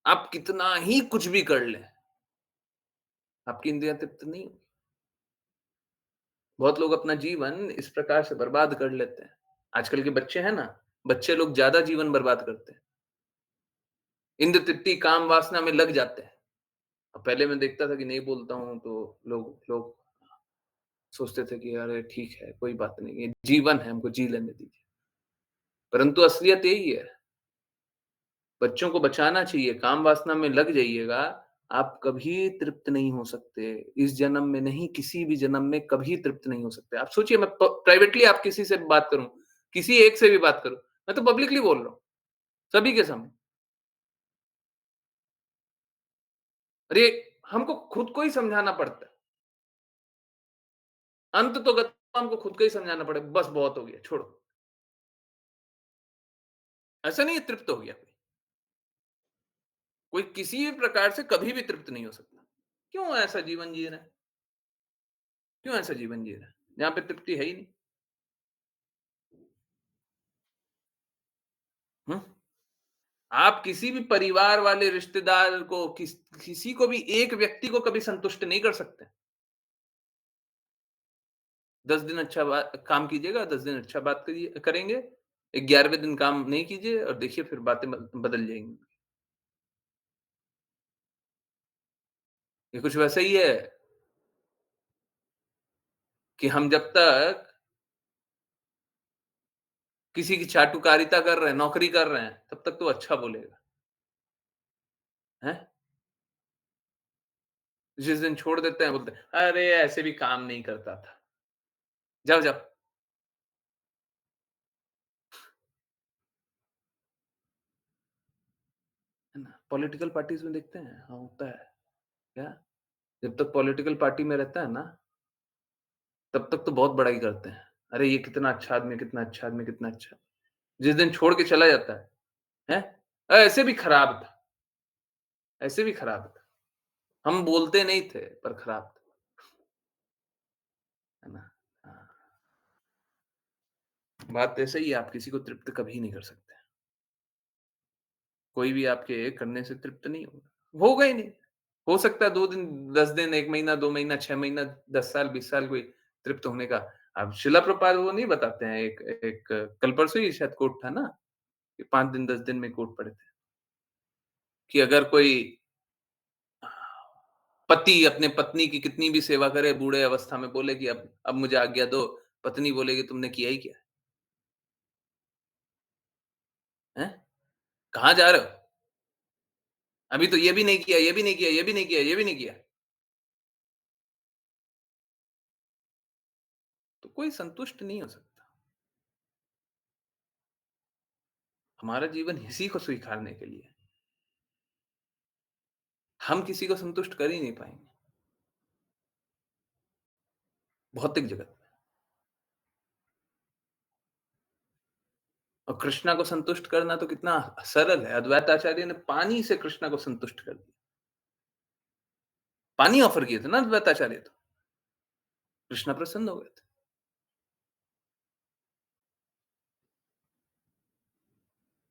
आप कितना ही कुछ भी कर लें, आपकी इंद्रियाँ तृप्त नहीं होगी। बहुत लोग अपना जीवन इस प्रकार से बर्बाद कर लेते हैं। आजकल के बच्चे हैं ना, बच्चे लोग ज़्यादा जीवन बर्बाद करते हैं। इंद्र तृप्ति, काम वासना में लग जाते हैं। अब पहले मैं देखता था कि नहीं बोलता हूँ तो लोग लोग सोचते थे कि अरे ठीक है, कोई बात नहीं, ये जीवन है, हमको जी लेने दीजिए। परंतु असलियत यही है। बच्चों को बचाना चाहिए, काम वासना में लग जाइएगा, आप कभी तृप्त नहीं हो सकते। इस जन्म में नहीं, किसी भी जन्म में कभी तृप्त नहीं हो सकते। आप सोचिए मैं प्राइवेटली आप किसी से बात करूँ, किसी एक से भी बात करूँ, मैं तो पब्लिकली बोल रहा हूँ, सभी के सामने। अरे! हमको खुद को ही समझाना पड़ता है। अंत तो गत्वा हमको खुद को ही समझाना पड़ेगा, बस बहुत हो गया, छोड़ो। ऐसा नहीं है तृप्त हो गया कोई। कोई किसी भी प्रकार से कभी भी तृप्त नहीं हो सकता। क्यों ऐसा जीवन जी रहे हैं? क्यों ऐसा जीवन जी रहे हैं? जहाँ पे तृप्ति है ही नहीं। हुँ? आप किसी भी परिवार वाले रिश्तेदार को किसी को भी एक व्यक्ति को कभी संतुष्ट नहीं कर सकते। 10 दिन अच्छा काम कीजिएगा, 10 दिन अच्छा बात करेंगे, 11वें दिन काम नहीं कीजिए और देखिए फिर बातें बदल जाएँगी। ये कुछ वैसा ही है कि हम जब तक किसी की चाटुकारिता कर रहे हैं, नौकरी कर रहे हैं, तब तक तो अच्छा बोलेगा, हैं? जिस दिन छोड़ देते हैं बोलते हैं, "अरे! ऐसे भी काम नहीं करता था। जाओ, जाओ।" है ना? पॉलिटिकल पार्टीज़ में देखते हैं, हाँ, होता है। क्या? जब तक पॉलिटिकल पार्टी में रहता है ना, तब तक तो बहुत बड़ाई करते हैं। अरे! ये कितना अच्छा आदमी है, कितना अच्छा आदमी, कितना अच्छा। जिस दिन छोड़ के चला जाता है? ऐसे भी खराब था, ऐसे भी खराब था। हम बोलते नहीं थे, पर खराब था। है ना? हाँ, बात ऐसे ही है, आप किसी को तृप्त कभी नहीं कर सकते। कोई भी आपके करने से तृप्त नहीं होगा। होगा ही नहीं। हो सकता है 2 दिन, 10 दिन, 1 महीना, 2 महीना, 6 महीना, 10 साल, 20 साल कोई तृप्त होने का। अब शिला प्रभुपाद वो नहीं बताते हैं, एक एक कल परसों ही शायद कोट था ना, कि 5 दिन, 10 दिन में कोट पढ़े थे, कि अगर कोई पति अपने पत्नी की कितनी भी सेवा करे, बूढ़े अवस्था में बोले कि अब मुझे आज्ञा दो, पत्नी बोलेगी तुमने किया ही क्या? हैं? कहाँ जा रहे हो? अभी तो ये भी नहीं किया, ये भी नहीं किया, ये भी नहीं किया, ये भी नहीं किया। तो कोई संतुष्ट नहीं हो सकता। हमारा जीवन इसी को स्वीकारने के लिए है। हम किसी को संतुष्ट कर ही नहीं पाएँगे, भौतिक जगत में। और कृष्णा को संतुष्ट करना तो कितना सरल है। अद्वैत आचार्य ने पानी से कृष्णा को संतुष्ट कर दिया। पानी ऑफर किए थे ना अद्वैत आचार्य तो। कृष्णा प्रसन्न हो गए थे।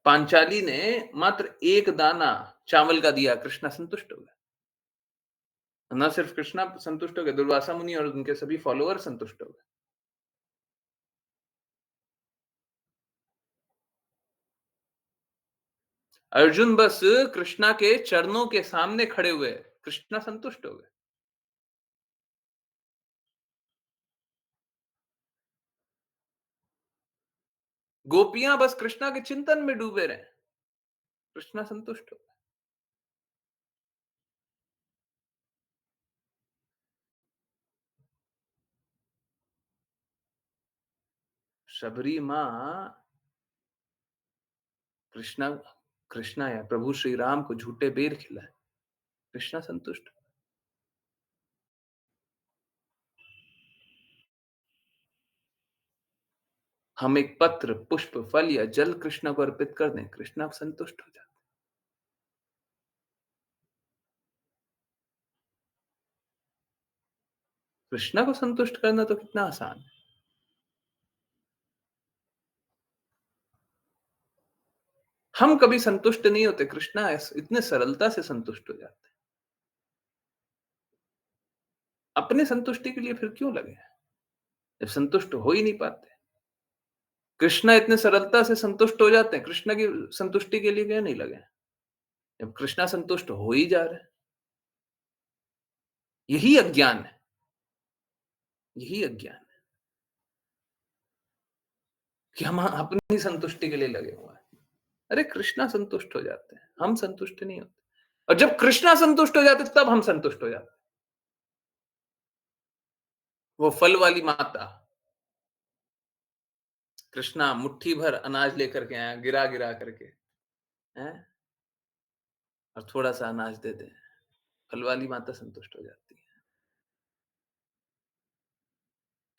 पांचाली ने मात्र एक दाना चावल का दिया, कृष्णा संतुष्ट हो गए। न सिर्फ कृष्णा संतुष्ट हो गए, दुर्वासा मुनि और उनके सभी फॉलोअर संतुष्ट हो गए। अर्जुन बस कृष्णा के चरणों के सामने खड़े हुए, कृष्णा संतुष्ट हो गए। गोपियां बस कृष्णा के चिंतन में डूबे रहे, कृष्णा संतुष्ट हो गए। शबरी माँ कृष्णा कृष्णा या प्रभु श्री राम को झूठे बेर खिलाए, कृष्णा संतुष्ट। हम एक पत्र, पुष्प, फल या जल कृष्णा को अर्पित कर दें, कृष्णा संतुष्ट हो जाते। कृष्णा को संतुष्ट करना तो कितना आसान है। हम कभी संतुष्ट नहीं होते, कृष्णा इतने सरलता से संतुष्ट हो जाते हैं। अपने संतुष्टि के लिए फिर क्यों लगे, जब संतुष्ट हो ही नहीं पाते। कृष्णा इतने सरलता से संतुष्ट हो जाते हैं, कृष्णा की संतुष्टि के लिए क्यों नहीं लगे, जब कृष्णा संतुष्ट हो ही जा रहे हैं। यही अज्ञान है, यही अज्ञान है कि हम अपनी संतुष्टि के लिए लगे हुए हैं। अरे कृष्णा संतुष्ट हो जाते हैं, हम संतुष्ट नहीं होते, और जब कृष्णा संतुष्ट हो जाते तब हम संतुष्ट हो जाते। वो फल वाली माता, कृष्णा मुट्ठी भर अनाज लेकर के आया, गिरा गिरा करके हैं, और थोड़ा सा अनाज दे दे, फल वाली माता संतुष्ट हो जाती है।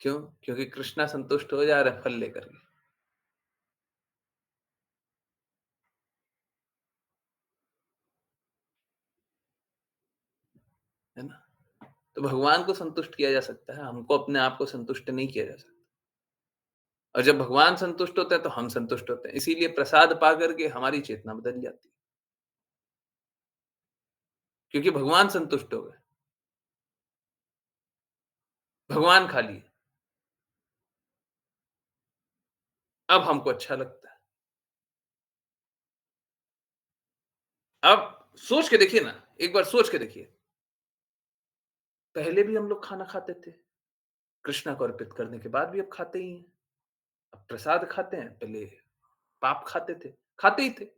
क्यों? क्योंकि कृष्णा संतुष्ट हो जा रहा है फल लेकर के। है ना? तो भगवान को संतुष्ट किया जा सकता है, हमको अपने आप को संतुष्ट नहीं किया जा सकता। और जब भगवान संतुष्ट होते हैं तो हम संतुष्ट होते हैं, इसीलिए प्रसाद पा करके हमारी चेतना बदल जाती है, क्योंकि भगवान संतुष्ट हो गए, भगवान खा लिए, अब हमको अच्छा लगता है। अब सोच के देखिए ना, एक बार सोच के देखिए, पहले भी हम लोग खाना खाते थे, कृष्णा को अर्पित करने के बाद भी अब खाते ही हैं। अब प्रसाद खाते हैं, पहले पाप खाते थे, खाते ही थे।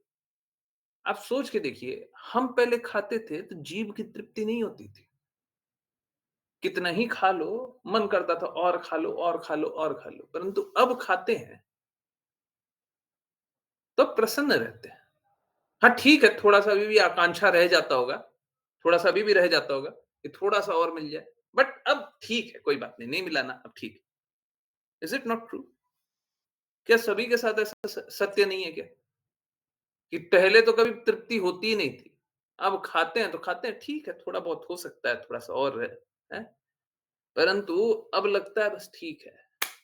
आप सोच के देखिए, हम पहले खाते थे तो जीभ की तृप्ति नहीं होती थी। कितना ही खा लो, मन करता था और खा लो और खा लो और खा लो, परंतु अब खाते हैं तो प्रसन्न रहते हैं। हाँ, ठीक है, थोड़ा-सा अभी भी आकांक्षा रह जाता होगा, थोड़ा-सा अभी भी रह जाता होगा कि थोड़ा-सा और मिल जाए, बट अब ठीक है, कोई बात नहीं, नहीं मिला ना, अब ठीक है। Is it not true? क्या सभी के साथ ऐसा सत्य नहीं है क्या? कि पहले तो कभी तृप्ति होती ही नहीं थी, अब खाते हैं तो खाते हैं, ठीक है, थोड़ा बहुत हो सकता है, थोड़ा-सा और रहे, हैं? परंतु अब लगता है बस ठीक है,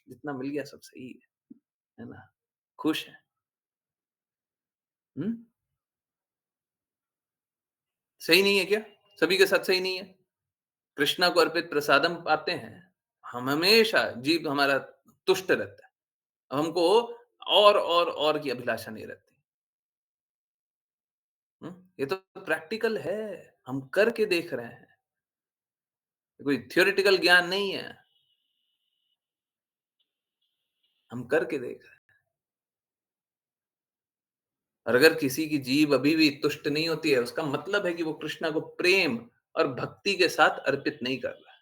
जितना मिल गया सब सही है ना? खुश हैं। हुँ? सही नहीं है क्या? सभी के साथ सही नहीं है? कृष्णा को अर्पित प्रसादम पाते हैं, हम हमेशा जीव हमारा तुष्ट रहता है। हमको और की अभिलाषा नहीं रहती। हुँ? ये तो प्रैक्टिकल है, हम करके देख रहे हैं, कोई थ्योरेटिकल ज्ञान नहीं है, हम करके देख रहे हैं। और अगर किसी की जीभ अभी भी तुष्ट नहीं होती है, उसका मतलब है कि वो कृष्णा को प्रेम और भक्ति के साथ अर्पित नहीं कर रहा है।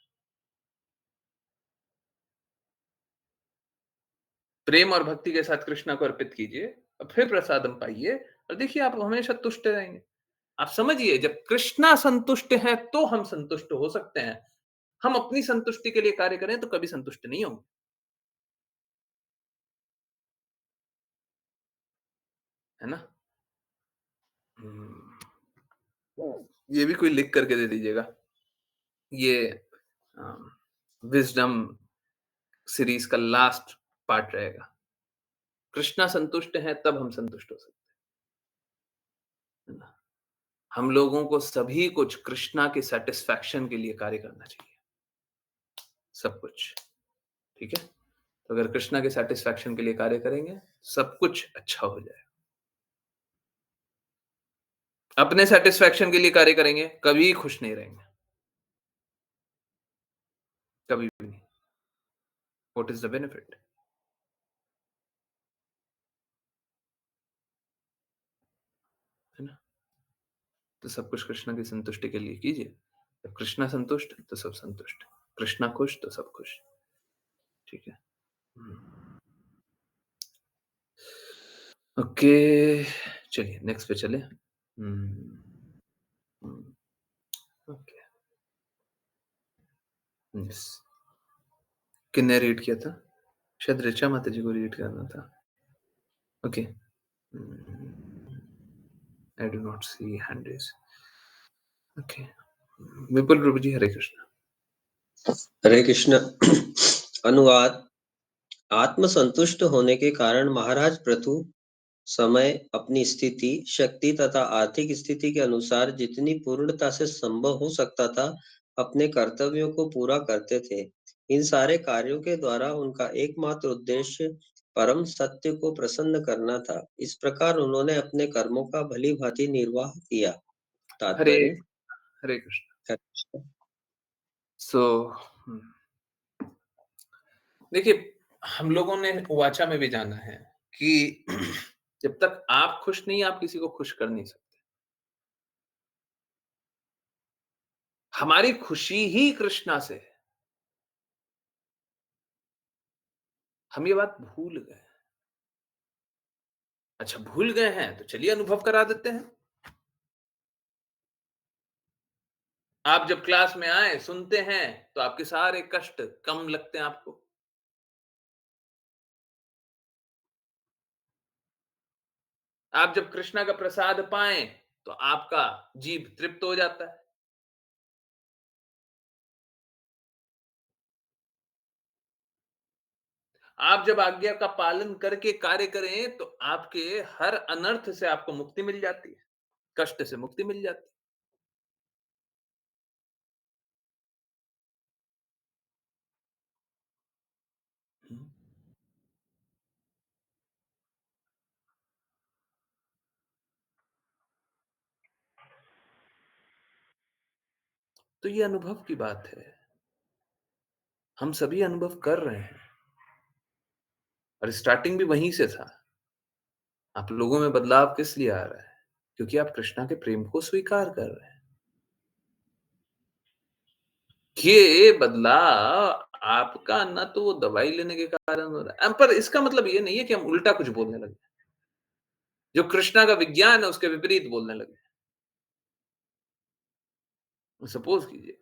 प्रेम और भक्ति के साथ कृष्णा को अर्पित कीजिए और फिर प्रसादम पाइए, और देखिए आप हमेशा तुष्ट रहेंगे। आप समझिए, जब कृष्णा संतुष्ट है तो हम संतुष्ट हो सकते हैं। हम अपनी संतुष्टि के लिए कार्य करें तो कभी संतुष्ट नहीं होंगे, है ना? हम्म, ये भी कोई लिख करके दे दीजिएगा। ये विजडम सीरीज का लास्ट पार्ट रहेगा। कृष्णा संतुष्ट है तब हम संतुष्ट हो सकते हैं, है ना? हम लोगों को सभी कुछ कृष्णा के सैटिस्फैक्शन के लिए कार्य करना चाहिए, सब कुछ। ठीक है? तो अगर कृष्णा के सैटिस्फैक्शन के लिए कार्य करेंगे, सब कुछ अच्छा हो जाएगा। अपने सैटिस्फैक्शन के लिए कार्य करेंगे, कभी खुश नहीं रहेंगे, कभी भी नहीं। What is the benefit? है ना? तो सब कुछ कृष्णा की संतुष्टि के लिए कीजिए। जब कृष्णा संतुष्ट है तो सब संतुष्ट है, कृष्णा खुश तो सब खुश। ठीक है? ओके, चलिए नेक्स्ट पे चले। Okay, yes. किसने रीड किया था? शायद ऋचा माता जी को रीड करना था। Okay, I do not see hand raise. Okay, Vipul Prabhu ji, Hare Krishna. Hare Krishna. अनुवाद। आत्मसंतुष्ट होने के कारण महाराज पृथु समय, अपनी स्थिति, शक्ति तथा आर्थिक स्थिति के अनुसार जितनी पूर्णता से संभव हो सकता था अपने कर्तव्यों को पूरा करते थे। इन सारे कार्यों के द्वारा उनका एकमात्र उद्देश्य परम सत्य को प्रसन्न करना था। इस प्रकार उन्होंने अपने कर्मों का भली भांति निर्वाह किया। हरे तात्पर्य। हरे कृष्ण। सो देखिए, हम लोगों ने वाचा में भी जाना है कि जब तक आप खुश नहीं, आप किसी को खुश कर नहीं सकते। हमारी खुशी ही कृष्णा से है। हम ये बात भूल गए। अच्छा, भूल गए हैं तो चलिए अनुभव करा देते हैं। आप जब क्लास में आए, सुनते हैं, तो आपके सारे कष्ट कम लगते हैं आपको। आप जब कृष्णा का प्रसाद पाएं, तो आपका जीभ तृप्त हो जाता है। आप जब आज्ञा का पालन करके कार्य करें, तो आपके हर अनर्थ से आपको मुक्ति मिल जाती है, कष्ट से मुक्ति मिल जाती है। तो ये अनुभव की बात है। हम सभी अनुभव कर रहे हैं और स्टार्टिंग भी वहीं से था। आप लोगों में बदलाव किस लिए आ रहा है? क्योंकि आप कृष्णा के प्रेम को स्वीकार कर रहे हैं। ये बदलाव आपका ना तो वो दवाई लेने के कारण हो रहा है, पर इसका मतलब ये नहीं है कि हम उल्टा कुछ बोलने लगे। जो कृष्णा का विज्ञान है उसके विपरीत बोलने लगे। सपोज कीजिए,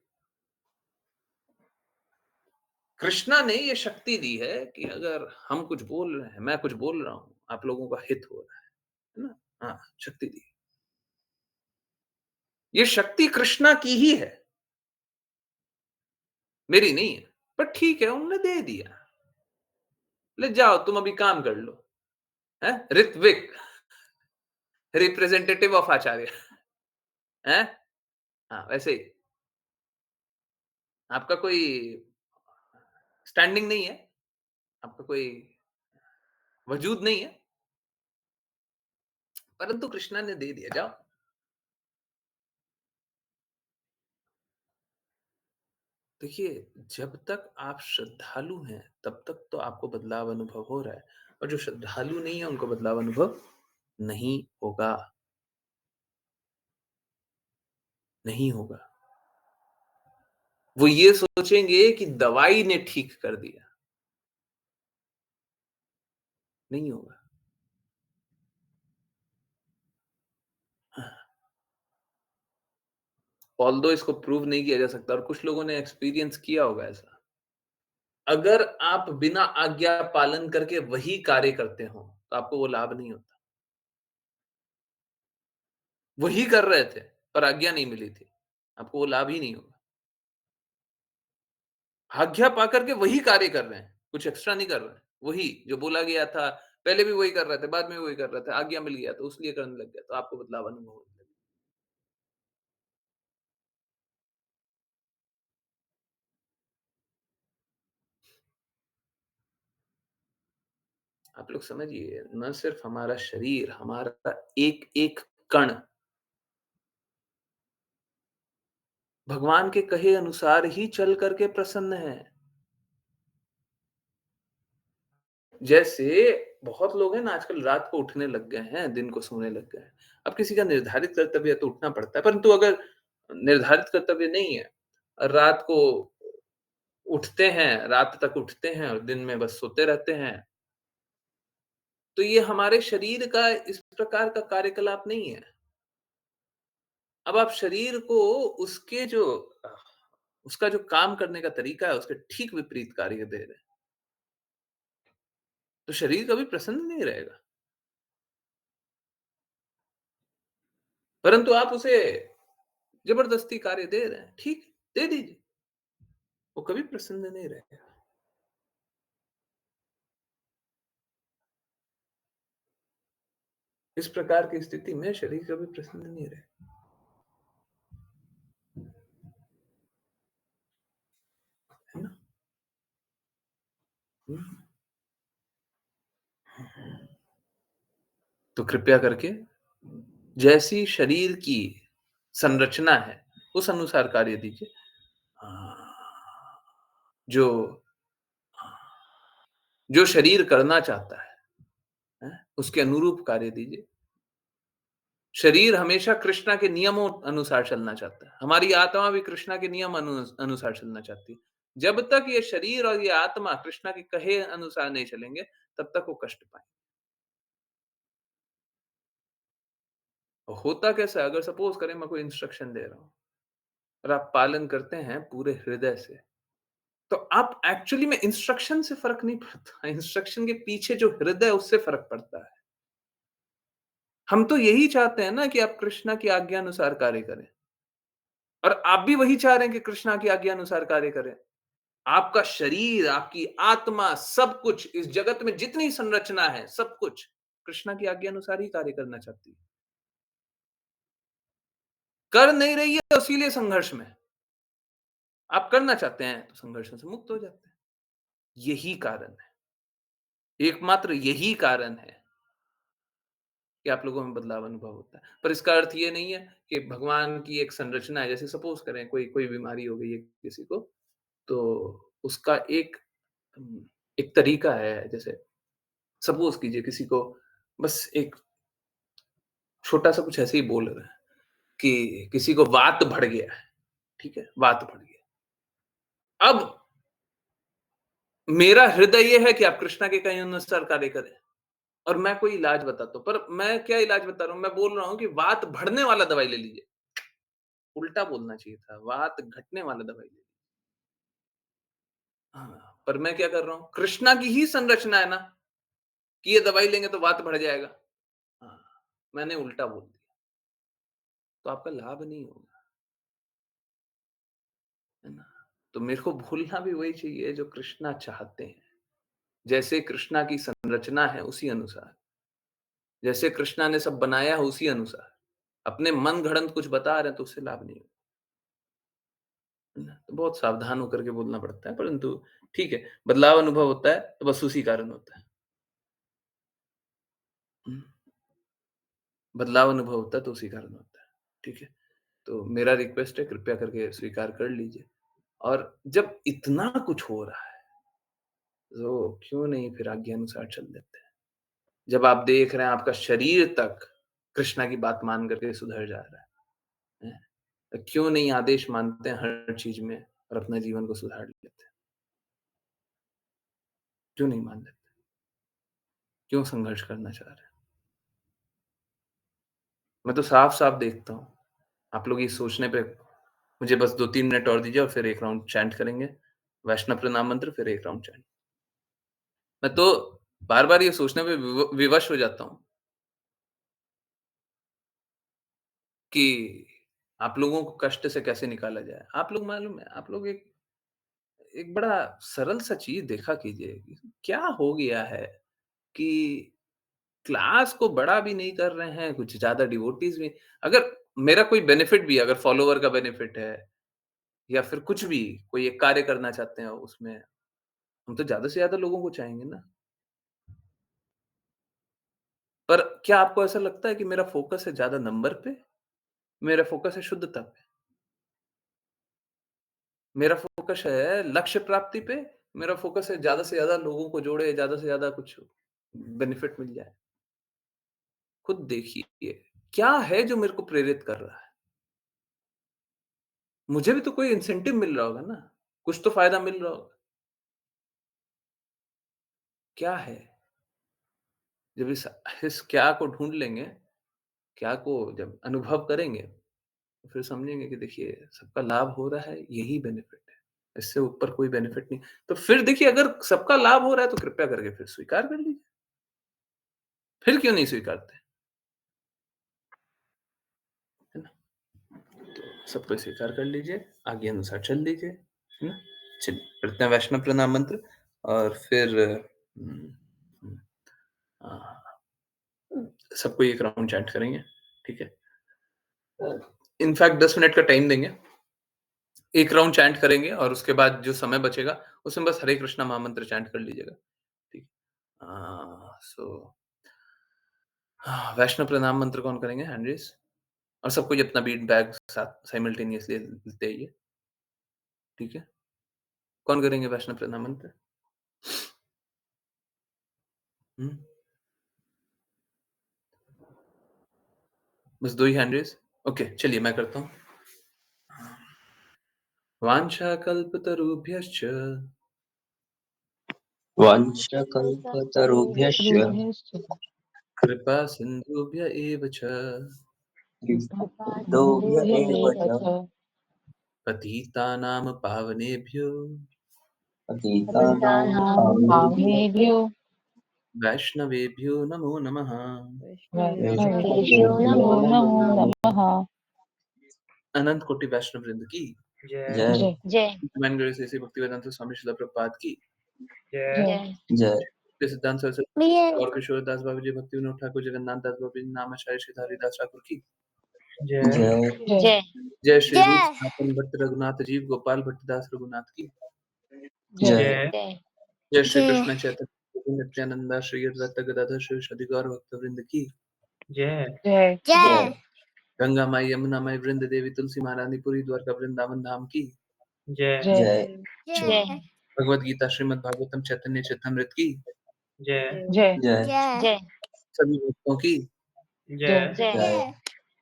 कृष्णा ने ये शक्ति दी है कि अगर हम कुछ बोल रहे हैं, मैं कुछ बोल रहा हूं, आप लोगों का हित हो रहा है ना? हाँ, शक्ति दी। ये शक्ति कृष्णा की ही है, मेरी नहीं है। पर ठीक है, उन्होंने दे दिया। ले जाओ, तुम अभी काम कर लो। है ऋत्विक, रिप्रेजेंटेटिव ऑफ आचार्य। है हाँ, वैसे ही आपका कोई स्टैंडिंग नहीं है, आपका कोई वजूद नहीं है, परंतु कृष्णा ने दे दिया, जाओ। देखिए, जब तक आप श्रद्धालु हैं, तब तक तो आपको बदलाव अनुभव हो रहा है, और जो श्रद्धालु नहीं है, उनको बदलाव अनुभव नहीं होगा, नहीं होगा। वो ये सोचेंगे कि दवाई ने ठीक कर दिया, नहीं होगा। ऑल्दो इसको प्रूव नहीं किया जा सकता, और कुछ लोगों ने एक्सपीरियंस किया होगा ऐसा। अगर आप बिना आज्ञा पालन करके वही कार्य करते हो, तो आपको वो लाभ नहीं होता। वही कर रहे थे, पर आज्ञा नहीं मिली थी, आपको वो लाभ ही नहीं होगा। आज्ञा पाकर के वही कार्य कर रहे हैं, कुछ एक्स्ट्रा नहीं कर रहे हैं। वही जो बोला गया था, पहले भी वही कर रहे थे, बाद में भी वही कर रहे थे, आज्ञा मिल गया तो उसलिए करने लग गया, तो आपको बदलाव अनुभव होने लगा। आप लोग समझिए, न सिर्फ हमारा शरीर, हमारा एक-एक कण भगवान के कहे अनुसार ही चल करके प्रसन्न है। जैसे बहुत लोग हैं ना आजकल, रात को उठने लग गए हैं, दिन को सोने लग गए हैं। अब किसी का निर्धारित कर्तव्य है तो उठना पड़ता है, परंतु अगर निर्धारित कर्तव्य नहीं है, रात को उठते हैं, रात तक उठते हैं और दिन में बस सोते रहते हैं, तो ये हमारे शरीर का इस प्रकार का कार्यकलाप नहीं है। अब आप शरीर को उसके जो उसका जो काम करने का तरीका है, उसके ठीक विपरीत कार्य दे रहे हैं, तो शरीर कभी प्रसन्न नहीं रहेगा। परंतु आप उसे जबरदस्ती कार्य दे रहे हैं, ठीक है, दे दीजिए। वो वो कभी प्रसन्न नहीं रहेगा। इस प्रकार की स्थिति में शरीर कभी प्रसन्न नहीं रहे, है ना? हुँ। तो कृपया करके जैसी शरीर की संरचना है, उस अनुसार कार्य दीजिए। जो जो शरीर करना चाहता है, हैं? उसके अनुरूप कार्य दीजिए। शरीर हमेशा कृष्णा के नियमों अनुसार चलना चाहता है। हमारी आत्मा भी कृष्णा के नियम अनुसार चलना चाहती है। जब तक ये शरीर और ये आत्मा कृष्णा के कहे अनुसार नहीं चलेंगे, तब तक वो कष्ट पाएँगे। होता कैसा है, अगर सपोज़ करें मैं कोई इंस्ट्रक्शन दे रहा हूँ और आप पालन करते हैं पूरे हृदय से, तो आप एक्चुअली में इंस्ट्रक्शन से फ़र्क नहीं पड़ता। इंस्ट्रक्शन के पीछे जो हृदय है उससे फ़र्क पड़ता है। हम तो यही चाहते हैं ना कि आप कृष्णा की आज्ञा अनुसार कार्य करें और आप भी वही चाह रहे हैं कि कृष्णा की आज्ञा अनुसार कार्य करें। आपका शरीर, आपकी आत्मा, सब कुछ इस जगत में जितनी संरचना है, सब कुछ कृष्णा की आज्ञा अनुसार ही कार्य करना चाहती है। कर नहीं रही है, इसीलिए संघर्ष में है। आप करना चाहते हैं, तो संघर्षों से मुक्त हो जाते हैं। यही कारण है। एकमात्र यही कारण है कि आप लोगों में बदलाव अनुभव होता है। पर इसका अर्थ ये नहीं है कि भगवान की एक संरचना है, जैसे सपोज़ करें कोई कोई बीमारी हो गई है किसी को, तो उसका उम, एक तरीका है। जैसे सपोज़ कीजिए किसी को बस एक छोटा-सा कुछ ऐसे ही बोल रहे हैं कि किसी को वात बढ़ गया है, ठीक है? वात बढ़ गया। अब मेरा हृदय ये है कि आप कृष्णा के कहे अनुसार कार्य करें और मैं कोई इलाज बताता हूँ, पर मैं क्या इलाज बता रहा हूँ? मैं बोल रहा हूँ कि वात बढ़ने वाला दवाई ले लीजिए। उल्टा बोलना चाहिए था, वात घटने वाला दवाई ले लीजिए। हाँ, पर मैं क्या कर रहा हूँ? कृष्णा की ही संरचना है ना कि ये दवाई लेंगे तो वात बढ़ जाएगा। हाँ, मैंने उल्टा बोल दिया, तो आपका लाभ नहीं होगा, है ना? तो मेरे को बोलना भी वही चाहिए जो कृष्णा चाहते हैं। जैसे कृष्णा की संरचना है उसी अनुसार, जैसे कृष्णा ने सब बनाया है उसी अनुसार। अपने मन गढ़ंत कुछ बता रहे हैं तो उससे लाभ नहीं होगा, है ना? तो बहुत सावधान होकर के बोलना पड़ता है, परंतु ठीक है, बदलाव अनुभव होता है तो बस उसी कारण होता है। हुँ, बदलाव अनुभव होता है तो उसी कारण होता है, ठीक है? तो मेरा रिक्वेस्ट है कृपया करके स्वीकार कर लीजिए और जब इतना कुछ हो रहा है, तो क्यों नहीं फिर आज्ञा अनुसार चल देते हैं। जब आप देख रहे हैं आपका शरीर तक कृष्णा की बात मान करके सुधर जा रहा है, तो क्यों नहीं आदेश मानते हैं हर चीज़ में और अपने जीवन को सुधार लेते हैं? क्यों नहीं मान लेते? क्यों संघर्ष करना चाह रहे हैं? मैं तो साफ-साफ देखता हूँ, आप लोग ये सोचने पे मुझे बस 2-3 मिनट और दीजिए और फिर 1 राउंड चैंट करेंगे। वैष्णव प्रणाम मंत्र फिर 1 राउंड चैंट। मैं तो बार-बार ये सोचने पे विवश हो जाता हूँ कि आप लोगों को कष्ट से कैसे निकाला जाए। आप लोग मालूम है, आप लोग एक एक बड़ा सरल सा चीज़ देखा कीजिए कि क्या हो गया है कि क्लास को बड़ा भी नहीं कर रहे हैं, कुछ ज़्यादा डिवोटीज़ भी अगर मेरा कोई बेनिफिट भी है, अगर फॉलोवर का बेनिफिट है या फिर कुछ भी, कोई एक कार्य करना चाहते हैं उसमें, हम तो ज़्यादा से ज़्यादा लोगों को चाहेंगे ना। पर क्या आपको ऐसा लगता है कि मेरा फ़ोकस है ज़्यादा नंबर पे? मेरा फ़ोकस है शुद्धता पे? मेरा फ़ोकस है लक्ष्य प्राप्ति पे? मेरा फ़ोकस है ज़्यादा से ज़्यादा लोगों को जोड़े, ज़्यादा से ज़्यादा कुछ बेनिफिट मिल जाए? खुद देखिए, क्या है जो मेरे को प्रेरित कर रहा है? मुझे भी तो कोई इंसेंटिव मिल रहा होगा ना, कुछ तो फ़ायदा मिल रहा होगा। क्या है? जब इस क्या को ढूँढ लेंगे, क्या को जब अनुभव करेंगे, तो फिर समझेंगे कि देखिए सबका लाभ हो रहा है, यही बेनिफिट है। इससे ऊपर कोई बेनिफिट नहीं। तो फिर देखिए अगर सबका लाभ हो रहा है तो कृपया करके फिर स्वीकार कर लीजिए। फिर क्यों नहीं स्वीकारते? है ना? तो सब कोई स्वीकार कर लीजिए, आज्ञा अनुसार चल लीजिए, है ना? चलिए पढ़ते हैं वैष्णव प्रणाम मंत्र और फिर अ, सबको एक राउंड चैंट करेंगे, ठीक है? इनफैक्ट 10 मिनट का टाइम देंगे। एक राउंड चैंट करेंगे और उसके बाद जो समय बचेगा, उसमें बस हरे कृष्णा महामंत्र चैंट कर लीजिएगा, ठीक है? सो वैष्णव प्रणाम मंत्र कौन करेंगे? हैंड रेज़ और सब कोई अपना बीट बैग साथ साइमल्टेनियसली लेते आइए, ठीक है? कौन करेंगे वैष्णव प्रणाम मंत्र? हुँ, बस 2 ही हैंड रेज़? ओके, चलिए मैं करता हूँ। वाञ्छाकल्पतरुभ्यश्च वाञ्छकल्पतरुभ्यश्च कृपा सिन्धुभ्य एव च कृपासिन्धुभ्य एव च पतितानां पावनेभ्यो पतितानां पावनेभ्यो वैष्णवेभ्यो नमो नमः। वैष्णवेभ्यो वैष्णवेभ्यो नमो नमो नमो नमः। नमः। अनंत कोटि वैष्णव वृंद की जय जय जय डिवाइन ग्रेस ऐसे भक्तिवेदांत स्वामी श्रील प्रभुपाद की जय जय जय श्री सिद्धांत सरस्वती जय और किशोर दास बाबू जी भक्ति विनोद ठाकुर जगन्नाथ दास बाबू जी नामाचार्य श्री हरिदास ठाकुर की जय जय जय जय श्री रूप जय सनातन भट्ट रघुनाथ जीव गोपाल भट्टदास रघुनाथ की जय जय जय जय श्री जय कृष्ण चैतन्य नित्यानंदा श्री अद्वैत गदाधर श्री सदी गौर भक्त वृंद की जय जय जय गंगा माई यमुना माई वृंद देवी तुलसी महारानी पुरी द्वारका वृंदावन धाम की जय जय जय भगवद गीता श्रीमद् भागवतम चैतन्य चैतन्यमृत की जय जय जय सभी भक्तों की जय जय जय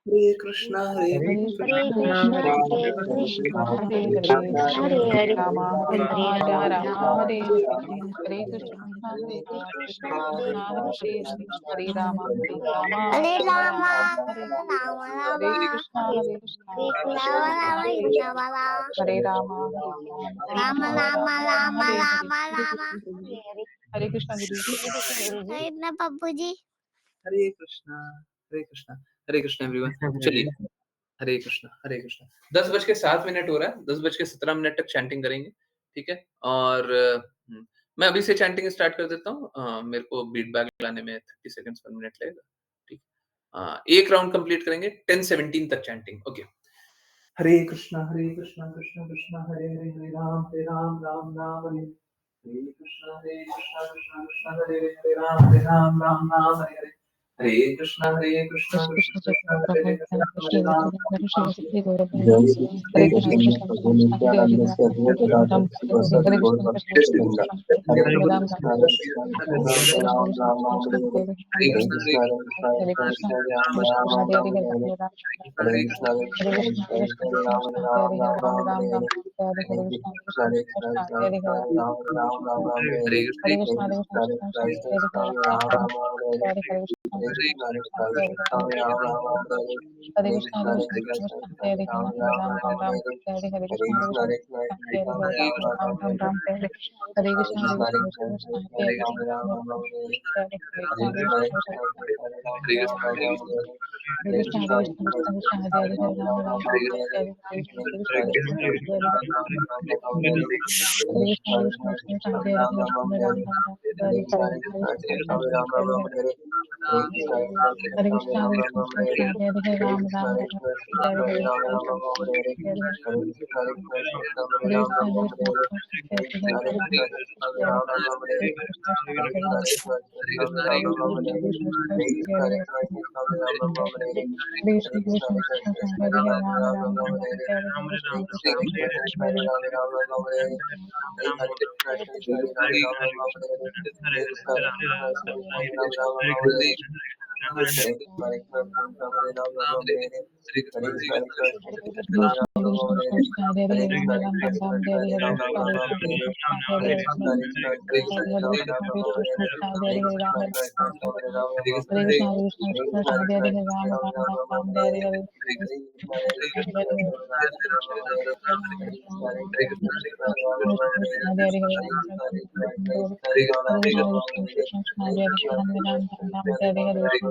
हरे कृष्णा हरे हरे कृष्णा हरे कृष्णा कृष्णा हरे हरे कृष्णा कृष्णा हरे कृष्ण हरे हरे हरे हरे रामा हरे हरे रामा राम रामा राम हरे हरे हरे हरे हरे कृष्णा हरे हरे हरे कृष्णा हरे कृष्णा हरे हरे हरे रामा हरे रामा राम हरे हरे राम राम हरे कृष्णा हरे हरे हरे कृष्णा कृष्णा हरे राम हरे कृष्ण वाला हरे रामा राम राम राम हरे हरे राम राम हरे हरे हरे कृष्णा गुरु जी। हरे कृष्ण गुरु जी हरे कृष्ण पप्पू जी हरे कृष्णा हरे कृष्णा हरे कृष्णा एवरीवन चलिए हरे कृष्णा 10:07 हो रहा है 10:17 तक चैंटिंग करेंगे ठीक है और मैं अभी से चैंटिंग स्टार्ट कर देता हूँ मेरे को बीट बैक लाने में 30 सेकंड्स पर मिनट लगेगा ठीक एक राउंड कंप्लीट करेंगे 10:17 तक चैंटिंग ओके हरे कृष्णा कृष्णा कृष्णा हरे हरे हरे राम राम राम हरे हरे कृष्णा कृष्णा कृष्णा हरे हरे राम राम हरे हरे हरे कृष्णा कृष्णा कृष्ण कृष्णा चैतन्य हरे प्रभु हरे श्री राम वैष्णव श्री सती गौरव जय श्री कृष्ण हरे कृष्ण चैतन्य कृष्ण प्रभु कृष्ण हरे हरे नित्यानंद श्री राम अद्वैत राम गदाधर राम हरे हरे श्रीवासादि हरे गौर कृष्ण कृष्ण भक्त कृष्ण वृंदा कृष्ण हरे हरे राम राम कृष्ण हरे कृष्ण कृष्ण कृष्ण हरे राम कृष्ण राम कृष्ण राम कृष्ण हरे हरे हरे कृष्ण कृष्ण हरे कृष्ण हरे कृष्ण कृष्ण कृष्ण राम हरे राम हरे हरे राम हरे कृष्ण हरे कृष्ण हरे कृष्ण कृष्ण कृष्ण राम कृष्ण राम हरे हरे राम राम राम राम हरे राम हरे हरे कृष्ण कृष्ण कृष्ण कृष्ण हरे हरे राम राम राम राम हरे हरे हरे हरे कृष्ण कृष्ण कृष्ण कृष्ण हरे हरे हरे राम राम राम राम हरे हरे कृष्ण हरे कृष्ण कृष्ण कृष्ण हरे हरे कृष्ण हरे राम राम राम हरे हरे हरे कृष्ण कृष्ण हरे हरे कृष्ण कृष्ण कृष्ण हरे हरे राम हरे राम राम राम राम हरे हरे हरे हरे कृष्ण कृष्ण हरे कृष्ण हरे राम हरे राम राम राम राम राम हरे राम हरे हरे हरे कृष्ण कृष्ण हरे कृष्ण कृष्ण कृष्ण हरे हरे राम हरे राम राम राम हरे हरे हरे कृष्ण कृष्ण हरे कृष्ण कृष्ण हरे राम हरे राम राम हरे हरे हरे कृष्ण कृष्ण हरे हरे कृष्ण कृष्ण कृष्ण कृष्ण हरे हरे हरे राम राम राम राम राम हरे हरे हरे हरे कृष्ण कृष्ण हरे कृष्ण कृष्ण कृष्ण हरे हरे राम राम राम हरे हरे हरे कृष्ण कृष्ण हरे हरे कृष्ण कृष्ण कृष्ण कृष्ण हरे हरे राम हरे राम राम हरे राम राम हरे हरे कृष्ण हरे हरे कृष्ण कृष्ण हरे कृष्ण कृष्ण कृष्ण राम हरे राम हरे हरे हरे कृष्ण हरे कृष्ण हरे हरे कृष्ण राम हरे राम कृष्ण हरे कृष्ण हरे हरे हरे राम कृष्ण राम हरे राम कृष्ण हरे हरे हरे राम हरे राम हरे हरे हरे कृष्ण हरे कृष्ण हरे हरे राम कृष्ण राम हरे हरे कृष्ण कृष्ण कृष्ण हरे हरे हरे कृष्ण हरे राम राम हरे हरे कृष्ण हरे कृष्ण हरे कृष्ण हरे राम राम हरे हरे कृष्ण हरे कृष्ण हरे राम राम हरे हरे कृष्ण हरे कृष्ण हरे राम राम हरे हरे कृष्ण हरे कृष्ण हरे राम राम हरे हरे कृष्ण हरे राम राम हरे हरे कृष्ण हरे कृष्ण हरे राम राम हरे हरे कृष्ण हरे कृष्ण हरे राम राम हरे हरे कृष्ण हरे कृष्ण हरे राम राम हरे हरे कृष्ण हरे कृष्ण हरे राम राम हरे हरे कृष्ण हरे कृष्ण हरे राम राम हरे हरे कृष्ण हरे कृष्ण हरे राम राम हरे हरे कृष्ण हरे कृष्ण हरे कृष्ण कृष्ण कृष्ण हरे हरे हरे कृष्ण राम हरे राम राम राम राम राम हरे हरे हरे हरे कृष्ण कृष्ण हरे कृष्ण कृष्ण हरे हरे हरे राम राम हरे हरे कृष्ण हरे कृष्ण हरे राम हरे राम हरे कृष्ण हरे हरे हरे राम कृष्ण हरे राम कृष्ण हरे राम हरे राम कृष्ण हरे हरे कृष्ण कृष्ण हरे हरे हरे कृष्ण राम हरे Ram Ram Krishna Ram Hare Hare Hare Ram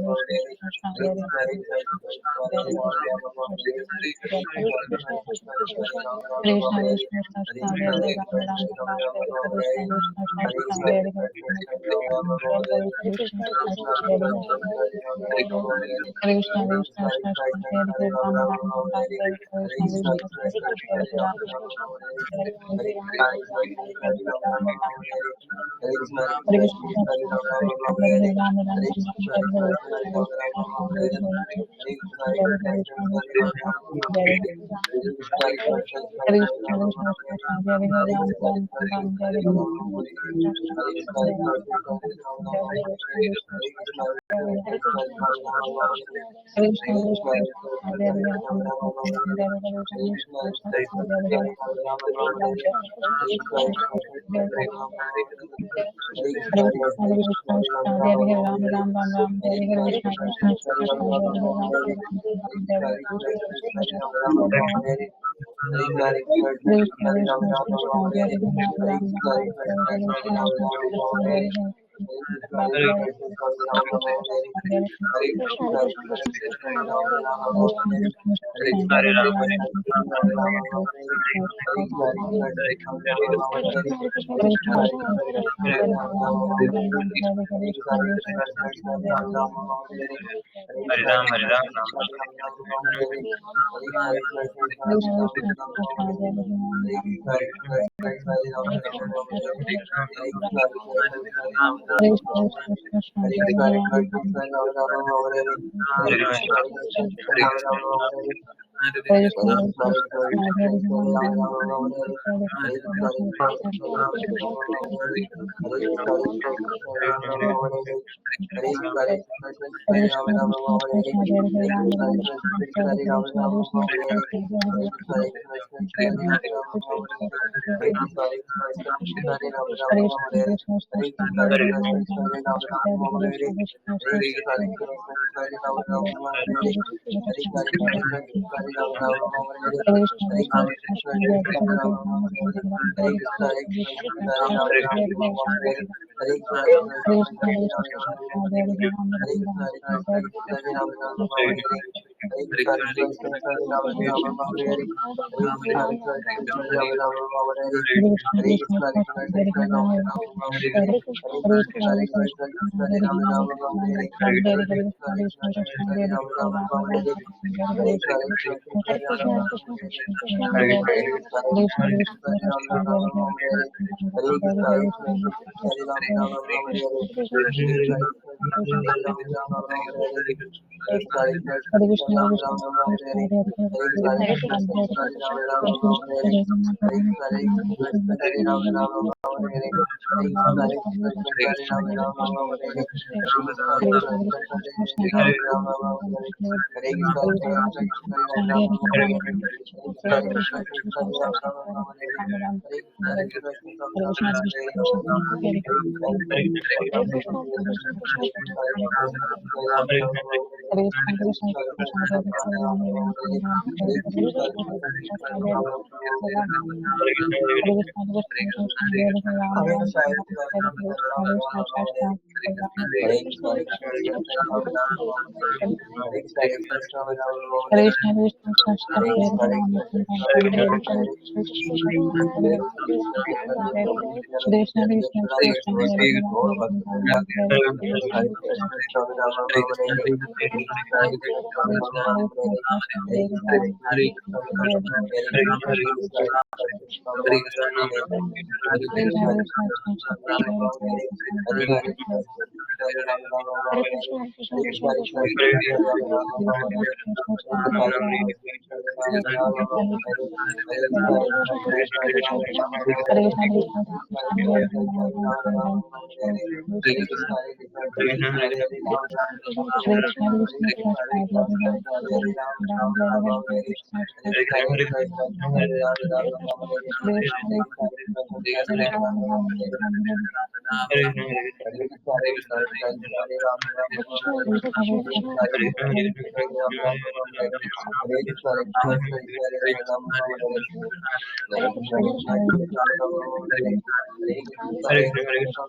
Hare Krishna, Hare Krishna, Ram Ram, Hare Ram, Hare Krishna, Hare Krishna, Hare Ram, Ram Ram, Hare Hare, Hare Krishna, Hare Krishna, Hare Ram, Ram Ram, Hare Hare, Hare Krishna, Hare Krishna, Hare Ram,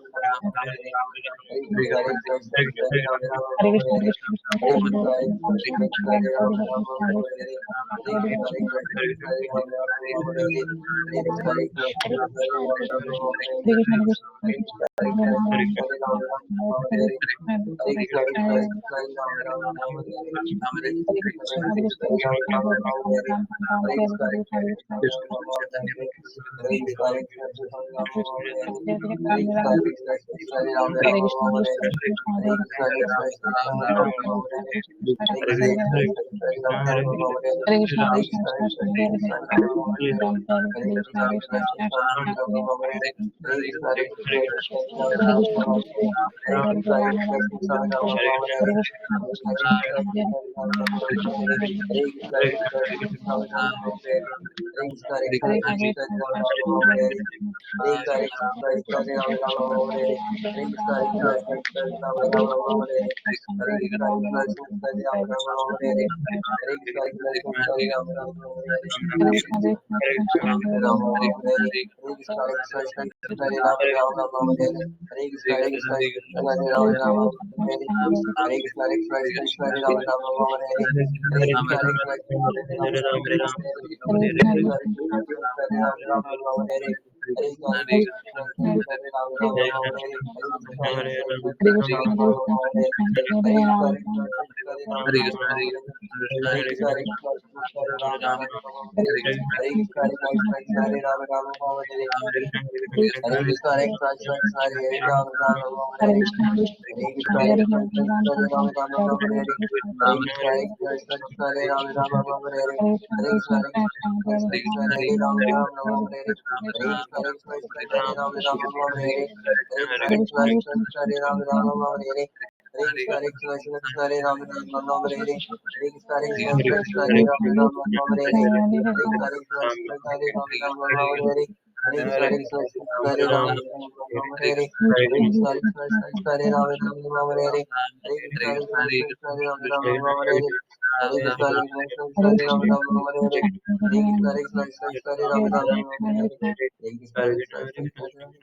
Ram Ram, Hare Hare, Hare Krishna, Hare Krishna, Hare Ram, Ram Ram, Hare Hare, Hare Krishna, Hare Krishna, Hare Ram, Ram Ram, Hare Hare, Hare Krishna, Hare Krishna, Hare Ram, Ram Ram, Hare Hare, Hare Krishna, Hare Krishna, Hare Ram, Ram Ram, Hare Hare, Hare Krishna, Hare Krishna, Hare Ram, Ram Ram, Hare Hare, Hare Krishna, Hare Krishna, Hare Ram, Ram, Hare Hare, Hare Krishna, Hare Krishna, Hare Ram, Ram, Hare Hare, Hare Krishna, Hare Krishna, Hare Ram, Ram, Hare Hare, Hare Krishna, Hare Krishna, Hare Ram, Ram, Hare Hare, Hare Krishna, Hare Krishna, Hare Krishna, Hare Ram, Ram, Hare Hare, Hare Krishna, Hare Krishna, Hare Ram, Ram, Hare Hare, Hare Krishna, Hare Krishna, Hare Krishna, Hare Ram, Ram, Hare Hare, Hare Krishna, Hare Krishna, Hare Krishna, Hare Ram, Ram, Hare Hare, Hare Krishna, Hare Krishna, Hare Krishna, Hare Ram, Ram, Hare Hare, Hare Krishna, Hare Krishna, Hare Krishna, Hare Ram, Ram, Hare Hare, Hare Krishna, Hare Krishna, Hare Krishna, Hare Ram, Ram, Hare Hare, Hare Krishna, Hare Krishna, Hare Krishna, Hare Ram, Ram, Hare Hare, Hare Krishna, Hare Krishna, Hare Krishna, Hare Ram, Ram, Hare Hare, Hare Krishna, Hare Krishna, Hare Krishna, Hare Ram, Ram, Hare Hare, Hare Krishna, Hare Krishna, Hare Krishna, Hare Ram, Ram, Hare Hare, Hare Krishna, Hare Krishna, Hare Krishna, Hare Ram, Ram, Hare Hare, Hare Krishna, Hare Krishna, Hare Krishna, Hare Ram, Ram, Hare Hare, Hare Krishna, Hare Krishna, Hare Krishna, Hare Ram, Hare Hare, Hare Krishna, Hare Krishna, Hare Krishna, Hare Ram, Ram, Hare Hare, Hare Krishna, Hare Krishna, Hare Krishna, Hare Ram, Ram, Hare Hare, Hare Krishna, Hare Krishna, Hare Krishna, Hare Ram, Ram, Hare Hare, Hare Krishna, Hare Krishna, Hare Krishna, Hare Ram, Ram, Hare Hare, Hare Krishna, Hare Krishna, Hare Krishna, Hare Ram, Ram, Hare Hare, Hare Krishna, Hare Krishna, Hare Krishna, Hare Ram, Ram, Hare Hare, Hare Krishna, Hare Krishna, Hare Krishna, Hare Ram, Ram, Hare Hare, Hare Krishna, Hare Krishna, Hare Ram, Ram, Hare Hare, Hare Krishna, Hare Krishna, Hare Ram, Ram, Hare Hare, Hare Krishna, Hare Krishna, Hare Ram, Ram, Hare Hare, Hare Krishna, Hare Krishna, Hare Ram, Ram, Hare Hare, Hare Krishna, Hare Krishna, Hare Ram, Ram, Hare Hare, Hare Krishna, Hare Krishna, Hare Ram, Ram, Hare Hare, Hare Krishna, Hare Krishna, Hare Ram, Hare Hare, Hare Krishna, Hare Krishna, Hare Ram, Hare Hare, Hare Krishna, Hare Krishna, Hare Ram, Hare Hare, Hare Krishna, Hare Krishna, Hare Ram, Hare Hare, Hare Krishna, Hare Krishna, Hare Ram, Hare Hare, Hare Krishna, Hare Krishna, Hare Ram, Hare Hare, Hare Krishna, Hare Krishna, Hare Ram, Hare Hare, Hare Krishna, Hare Krishna, Hare Ram, Hare Hare, Hare Krishna, Hare Krishna, Hare Ram, Hare Hare, Hare Krishna, Hare Krishna,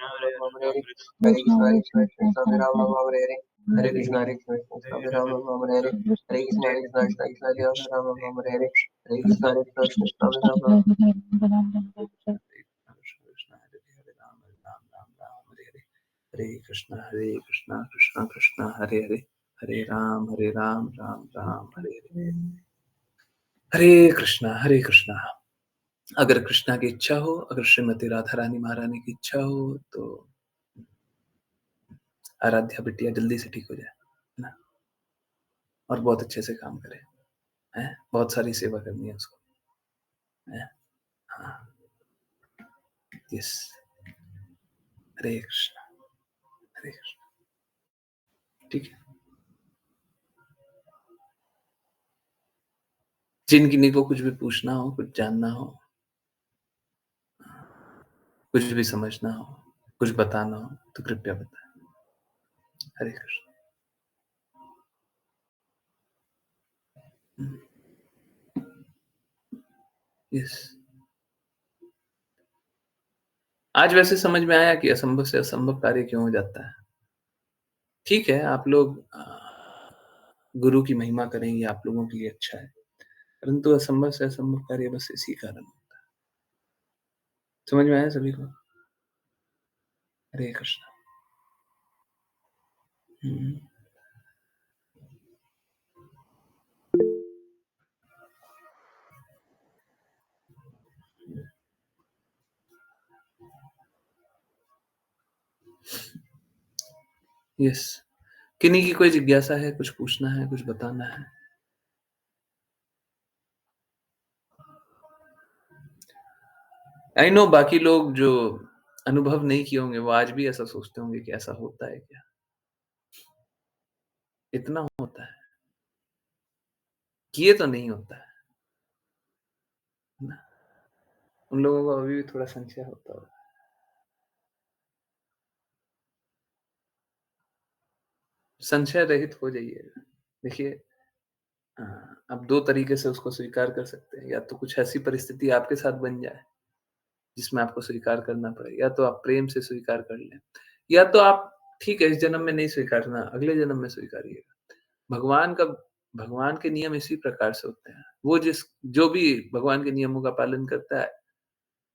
Hare Ram, Hare Hare, Hare Krishna, Hare Krishna, Hare Ram, Hare Hare, Hare Krishna, Hare Krishna, Hare Ram, Hare Hare, Hare Krishna, Hare Krishna, Hare Ram, Hare Hare, Hare Krishna, Hare Krishna, Hare Ram, Hare Krishna, Hare Krishna, Krishna Krishna, Hare Hare, Hare Ram, Ram Ram, Hare Hare, हरे कृष्णा। अगर कृष्णा की इच्छा हो, अगर श्रीमती राधा रानी महारानी की इच्छा हो तो आराध्या बिटिया जल्दी से ठीक हो जाए, है ना, और बहुत अच्छे से काम करे, हैं, बहुत सारी सेवा करनी है उसको, हैं, हाँ, यस, हरे कृष्णा, ठीक है। जिन किन्हीं को कुछ भी पूछना हो, कुछ जानना हो, कुछ भी समझना हो, कुछ बताना हो तो कृपया बताएं। हरे कृष्ण। यस, आज वैसे समझ में आया कि असंभव से असंभव कार्य क्यों हो जाता है। ठीक है, आप लोग गुरु की महिमा करें, ये आप लोगों के लिए अच्छा है, परंतु असंभव से असंभव कार्य बस इसी कारण होता है। समझ में आया सभी को? हरे कृष्ण। यस, किन्हीं की कोई जिज्ञासा है, कुछ पूछना है, कुछ बताना है? आई नो बाकी लोग जो अनुभव नहीं किए होंगे वो आज भी ऐसा सोचते होंगे कि ऐसा होता है क्या? इतना होता है, किए तो नहीं होता है ना? उन लोगों को अभी भी थोड़ा संशय होता होगा। संशय रहित हो जाइएगा। देखिए, आप 2 तरीके से उसको स्वीकार कर सकते हैं। या तो कुछ ऐसी परिस्थिति आपके साथ बन जाए जिसमें आपको स्वीकार करना पड़े। या तो आप प्रेम से स्वीकार कर लें, या तो आप ठीक है इस जन्म में नहीं स्वीकारना, अगले जन्म में स्वीकारिएगा। भगवान के नियम इसी प्रकार से होते हैं। जो भी भगवान के नियमों का पालन करता है,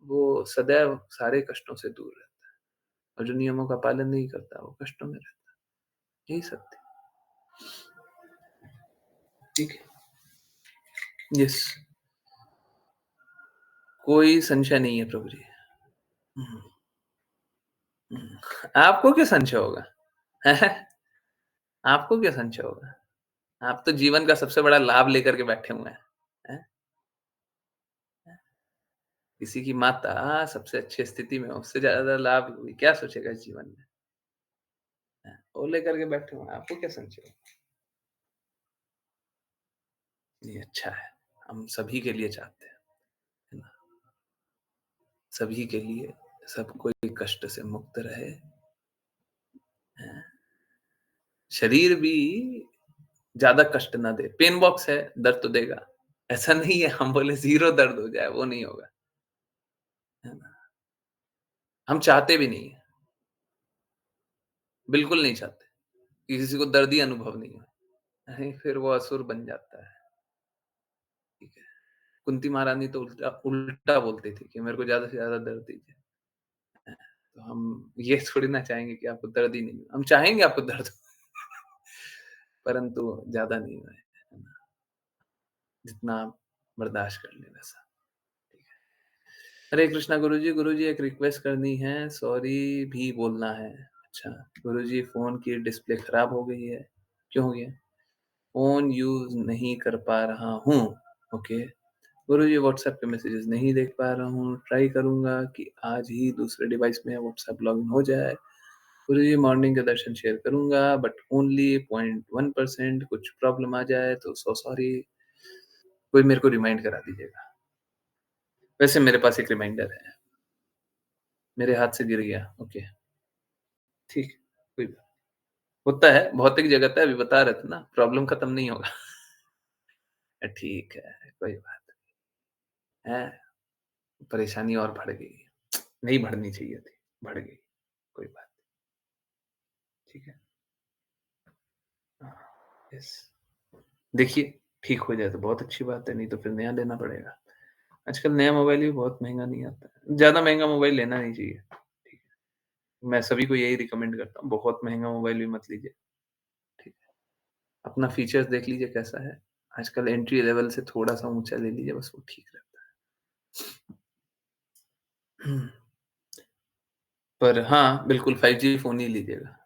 वो सदैव सारे कष्टों से दूर रहता है, और जो नियमों का पालन नहीं करता, वो कष्टों में रहता है। यही सत्य है। ठीक है? यस। कोई संशय नहीं है प्रभु जी। हुँ, हुँ। आपको क्यों संशय होगा? हैं? आपको क्या संशय होगा? आप तो जीवन का सबसे बड़ा लाभ लेकर के बैठे हुए हैं। हैं? किसी की माता सबसे अच्छी स्थिति में हो, उससे ज़्यादा लाभ कोई क्या सोचेगा इस जीवन में? हैं? वो लेकर के बैठे हुए हैं, आपको क्या संशय है? ये अच्छा है, हम सभी के लिए चाहते हैं, है ना? सभी के लिए सब कोई कष्ट से मुक्त रहे। हैं? शरीर भी ज़्यादा कष्ट ना दे। पेन बॉक्स है, दर्द तो देगा। ऐसा नहीं है हम बोले 0 दर्द हो जाए, वो नहीं होगा, है ना? हम चाहते भी नहीं हैं, बिल्कुल नहीं चाहते कि किसी को दर्द ही अनुभव नहीं हो। नहीं, फिर वो असुर बन जाता है, ठीक है। कुंती महारानी तो उल्टा उल्टा बोलती थी कि मेरे को ज़्यादा से ज़्यादा दर्द दीजिए। तो हम ये थोड़ी ना चाहेंगे कि आपको दर्द ही नहीं हो। हम चाहेंगे आपको दर्द हो, परंतु ज़्यादा नहीं होए, है ना? जितना आप बर्दाश्त कर लें वैसा, ठीक है। हरे कृष्णा गुरुजी एक रिक्वेस्ट करनी है, सॉरी भी बोलना है। अच्छा, गुरुजी फ़ोन की डिस्प्ले खराब हो गई है। क्यों हो गई है? फ़ोन यूज़ नहीं कर पा रहा हूँ। ओके। गुरुजी व्हाट्सएप के मैसेजेस नहीं देख पा रहा हूँ, ट्राई करूँगा कि आज ही दूसरे डिवाइस में व्हाट्सएप लॉगिन हो जाए। गुरुजी मॉर्निंग के दर्शन शेयर करूँगा बट ओनली 0.1% कुछ प्रॉब्लम आ जाए तो सो सॉरी। कोई मेरे को रिमाइंड करा दीजिएगा। वैसे मेरे पास एक रिमाइंडर है, मेरे हाथ से गिर गया। ओके, ठीक है, कोई बात होता है, भौतिक जगत है, अभी बता रहे थे ना, प्रॉब्लम खत्म नहीं होगा। ठीक है, कोई बात नहीं है, परेशानी और बढ़ गई। नहीं बढ़नी चाहिए थी, बढ़ गई, कोई बात नहीं, ठीक है। हाँ, यस। देखिए, ठीक हो जाए तो बहुत अच्छी बात है, नहीं तो फिर नया लेना पड़ेगा। आजकल नया मोबाइल भी बहुत महँगा नहीं आता है। ज़्यादा महँगा मोबाइल लेना नहीं चाहिए, ठीक है। मैं सभी को यही रिकमेंड करता हूँ, बहुत महँगा मोबाइल भी मत लीजिए, ठीक है। अपना फीचर्स देख लीजिए कैसा है। आजकल एंट्री लेवल से थोड़ा-सा ऊँचा ले लीजिए, बस वो ठीक रहता है। पर हाँ, बिल्कुल 5G फ़ोन ही लीजिएगा,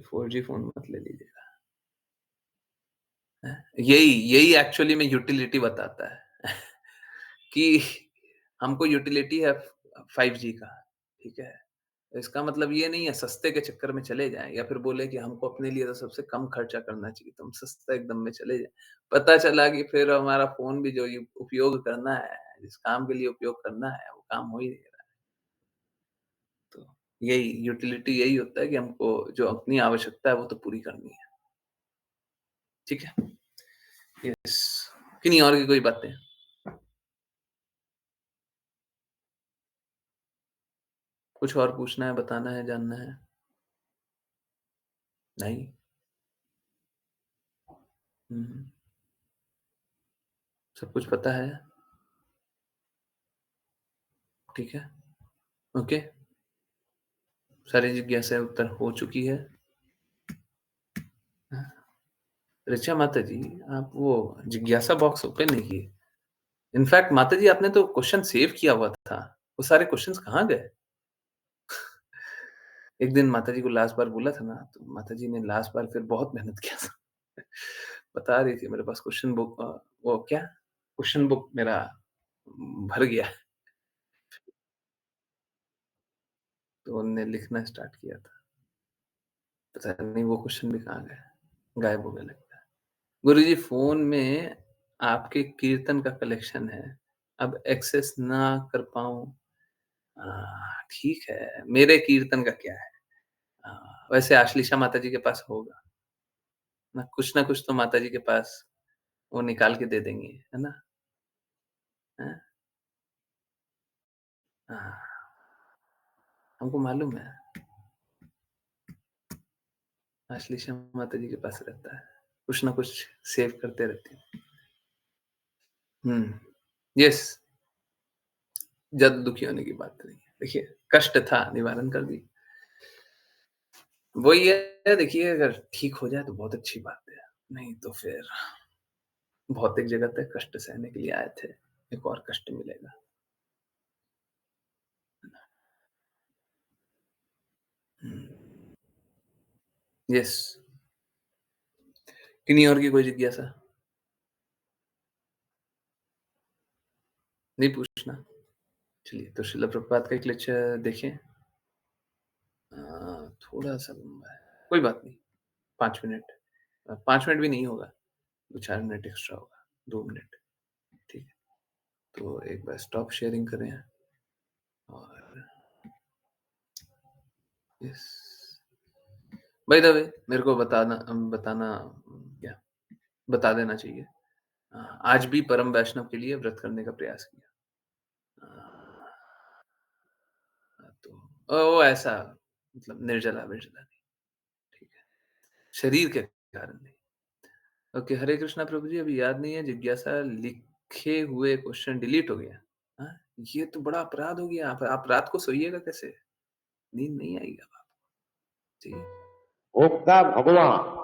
4G फ़ोन मत ले लीजिएगा। हैं? यही एक्चुअली में यूटिलिटी बताता है कि हमको यूटिलिटी है 5G का, ठीक है? इसका मतलब ये नहीं है सस्ते के चक्कर में चले जाएँ या फिर बोले कि हमको अपने लिए तो सबसे कम खर्चा करना चाहिए, तो हम सस्ता एकदम में चले जाएँ। पता चला कि फिर हमारा फ़ोन भी जो उपयोग करना है, जिस काम के लिए उपयोग करना है, वो काम हो ही नहीं रहा है। तो यही यूटिलिटी यही होता है कि हमको जो अपनी आवश्यकता है, वो तो पूरी करनी है। ठीक है? यस। कि नहीं और की कोई बातें? कुछ और पूछना है, बताना है, जानना है? नहीं? हुँ, सब कुछ पता है? ठीक है, ओके। सारी जिज्ञासाएँ उत्तर हो चुकी है। हाँ, ऋचा माताजी, आप वो जिज्ञासा बॉक्स ओपन नहीं किए। इनफैक्ट माताजी आपने तो क्वेश्चन सेव किया हुआ था। वो सारे क्वेश्चन्स कहाँ गए? एक दिन माताजी को लास्ट बार बोला था ना, तो माताजी ने लास्ट बार फिर बहुत मेहनत किया था। बता रही थी मेरे पास क्वेश्चन बुक वो क्या? क्वेश्चन बुक मेरा भर गया है, तो उन्होंने लिखना स्टार्ट किया था। पता नहीं वो क्वेश्चन भी कहाँ गए? गायब हो गए लगता है। गुरुजी फ़ोन में आपके कीर्तन का कलेक्शन है। अब एक्सेस ना कर पाऊँ ठीक है। मेरे कीर्तन का क्या है? वैसे आश्लीषा माताजी के पास होगा। ना कुछ तो माताजी के पास वो निकाल के दे देंगी, है ना? हैं? हाँ, हमको मालूम है, अश्लीषा माता जी के पास रहता है, कुछ ना कुछ सेव करते रहती है। यस, ज़्यादा दुखी होने की बात नहीं है। देखिए, कष्ट था, निवारण कर दी। वही है, देखिए अगर ठीक हो जाए तो बहुत अच्छी बात है, नहीं तो फिर भौतिक जगत है, कष्ट सहने के लिए आए थे, एक और कष्ट मिलेगा। यस, किन्हीं और की कोई जिज्ञासा? नहीं पूछना? चलिए, तो श्रील प्रभुपाद का एक लेक्चर देखें। थोड़ा-सा लंबा है, कोई बात नहीं, 5 मिनट 5 मिनट भी नहीं होगा, 2-4 मिनट एक्स्ट्रा होगा, 2 मिनट, ठीक है। तो एक बार स्टॉप शेयरिंग करें और यस, बाय द वे मेरे को बताना क्या बता देना चाहिए। आज भी परम वैष्णव के लिए व्रत करने का प्रयास किया। तो वो ऐसा मतलब निर्जला-विर्जला नहीं, ठीक है। शरीर के कारण नहीं। ओके, हरे कृष्णा प्रभु जी, अभी याद नहीं है, जिज्ञासा लिखे हुए क्वेश्चन डिलीट हो गया। हाँ, ये तो बड़ा अपराध हो गया। आप रात को सोइएगा कैसे? नींद नहीं आएगी अब आपको। जी। भोक्ता भगवान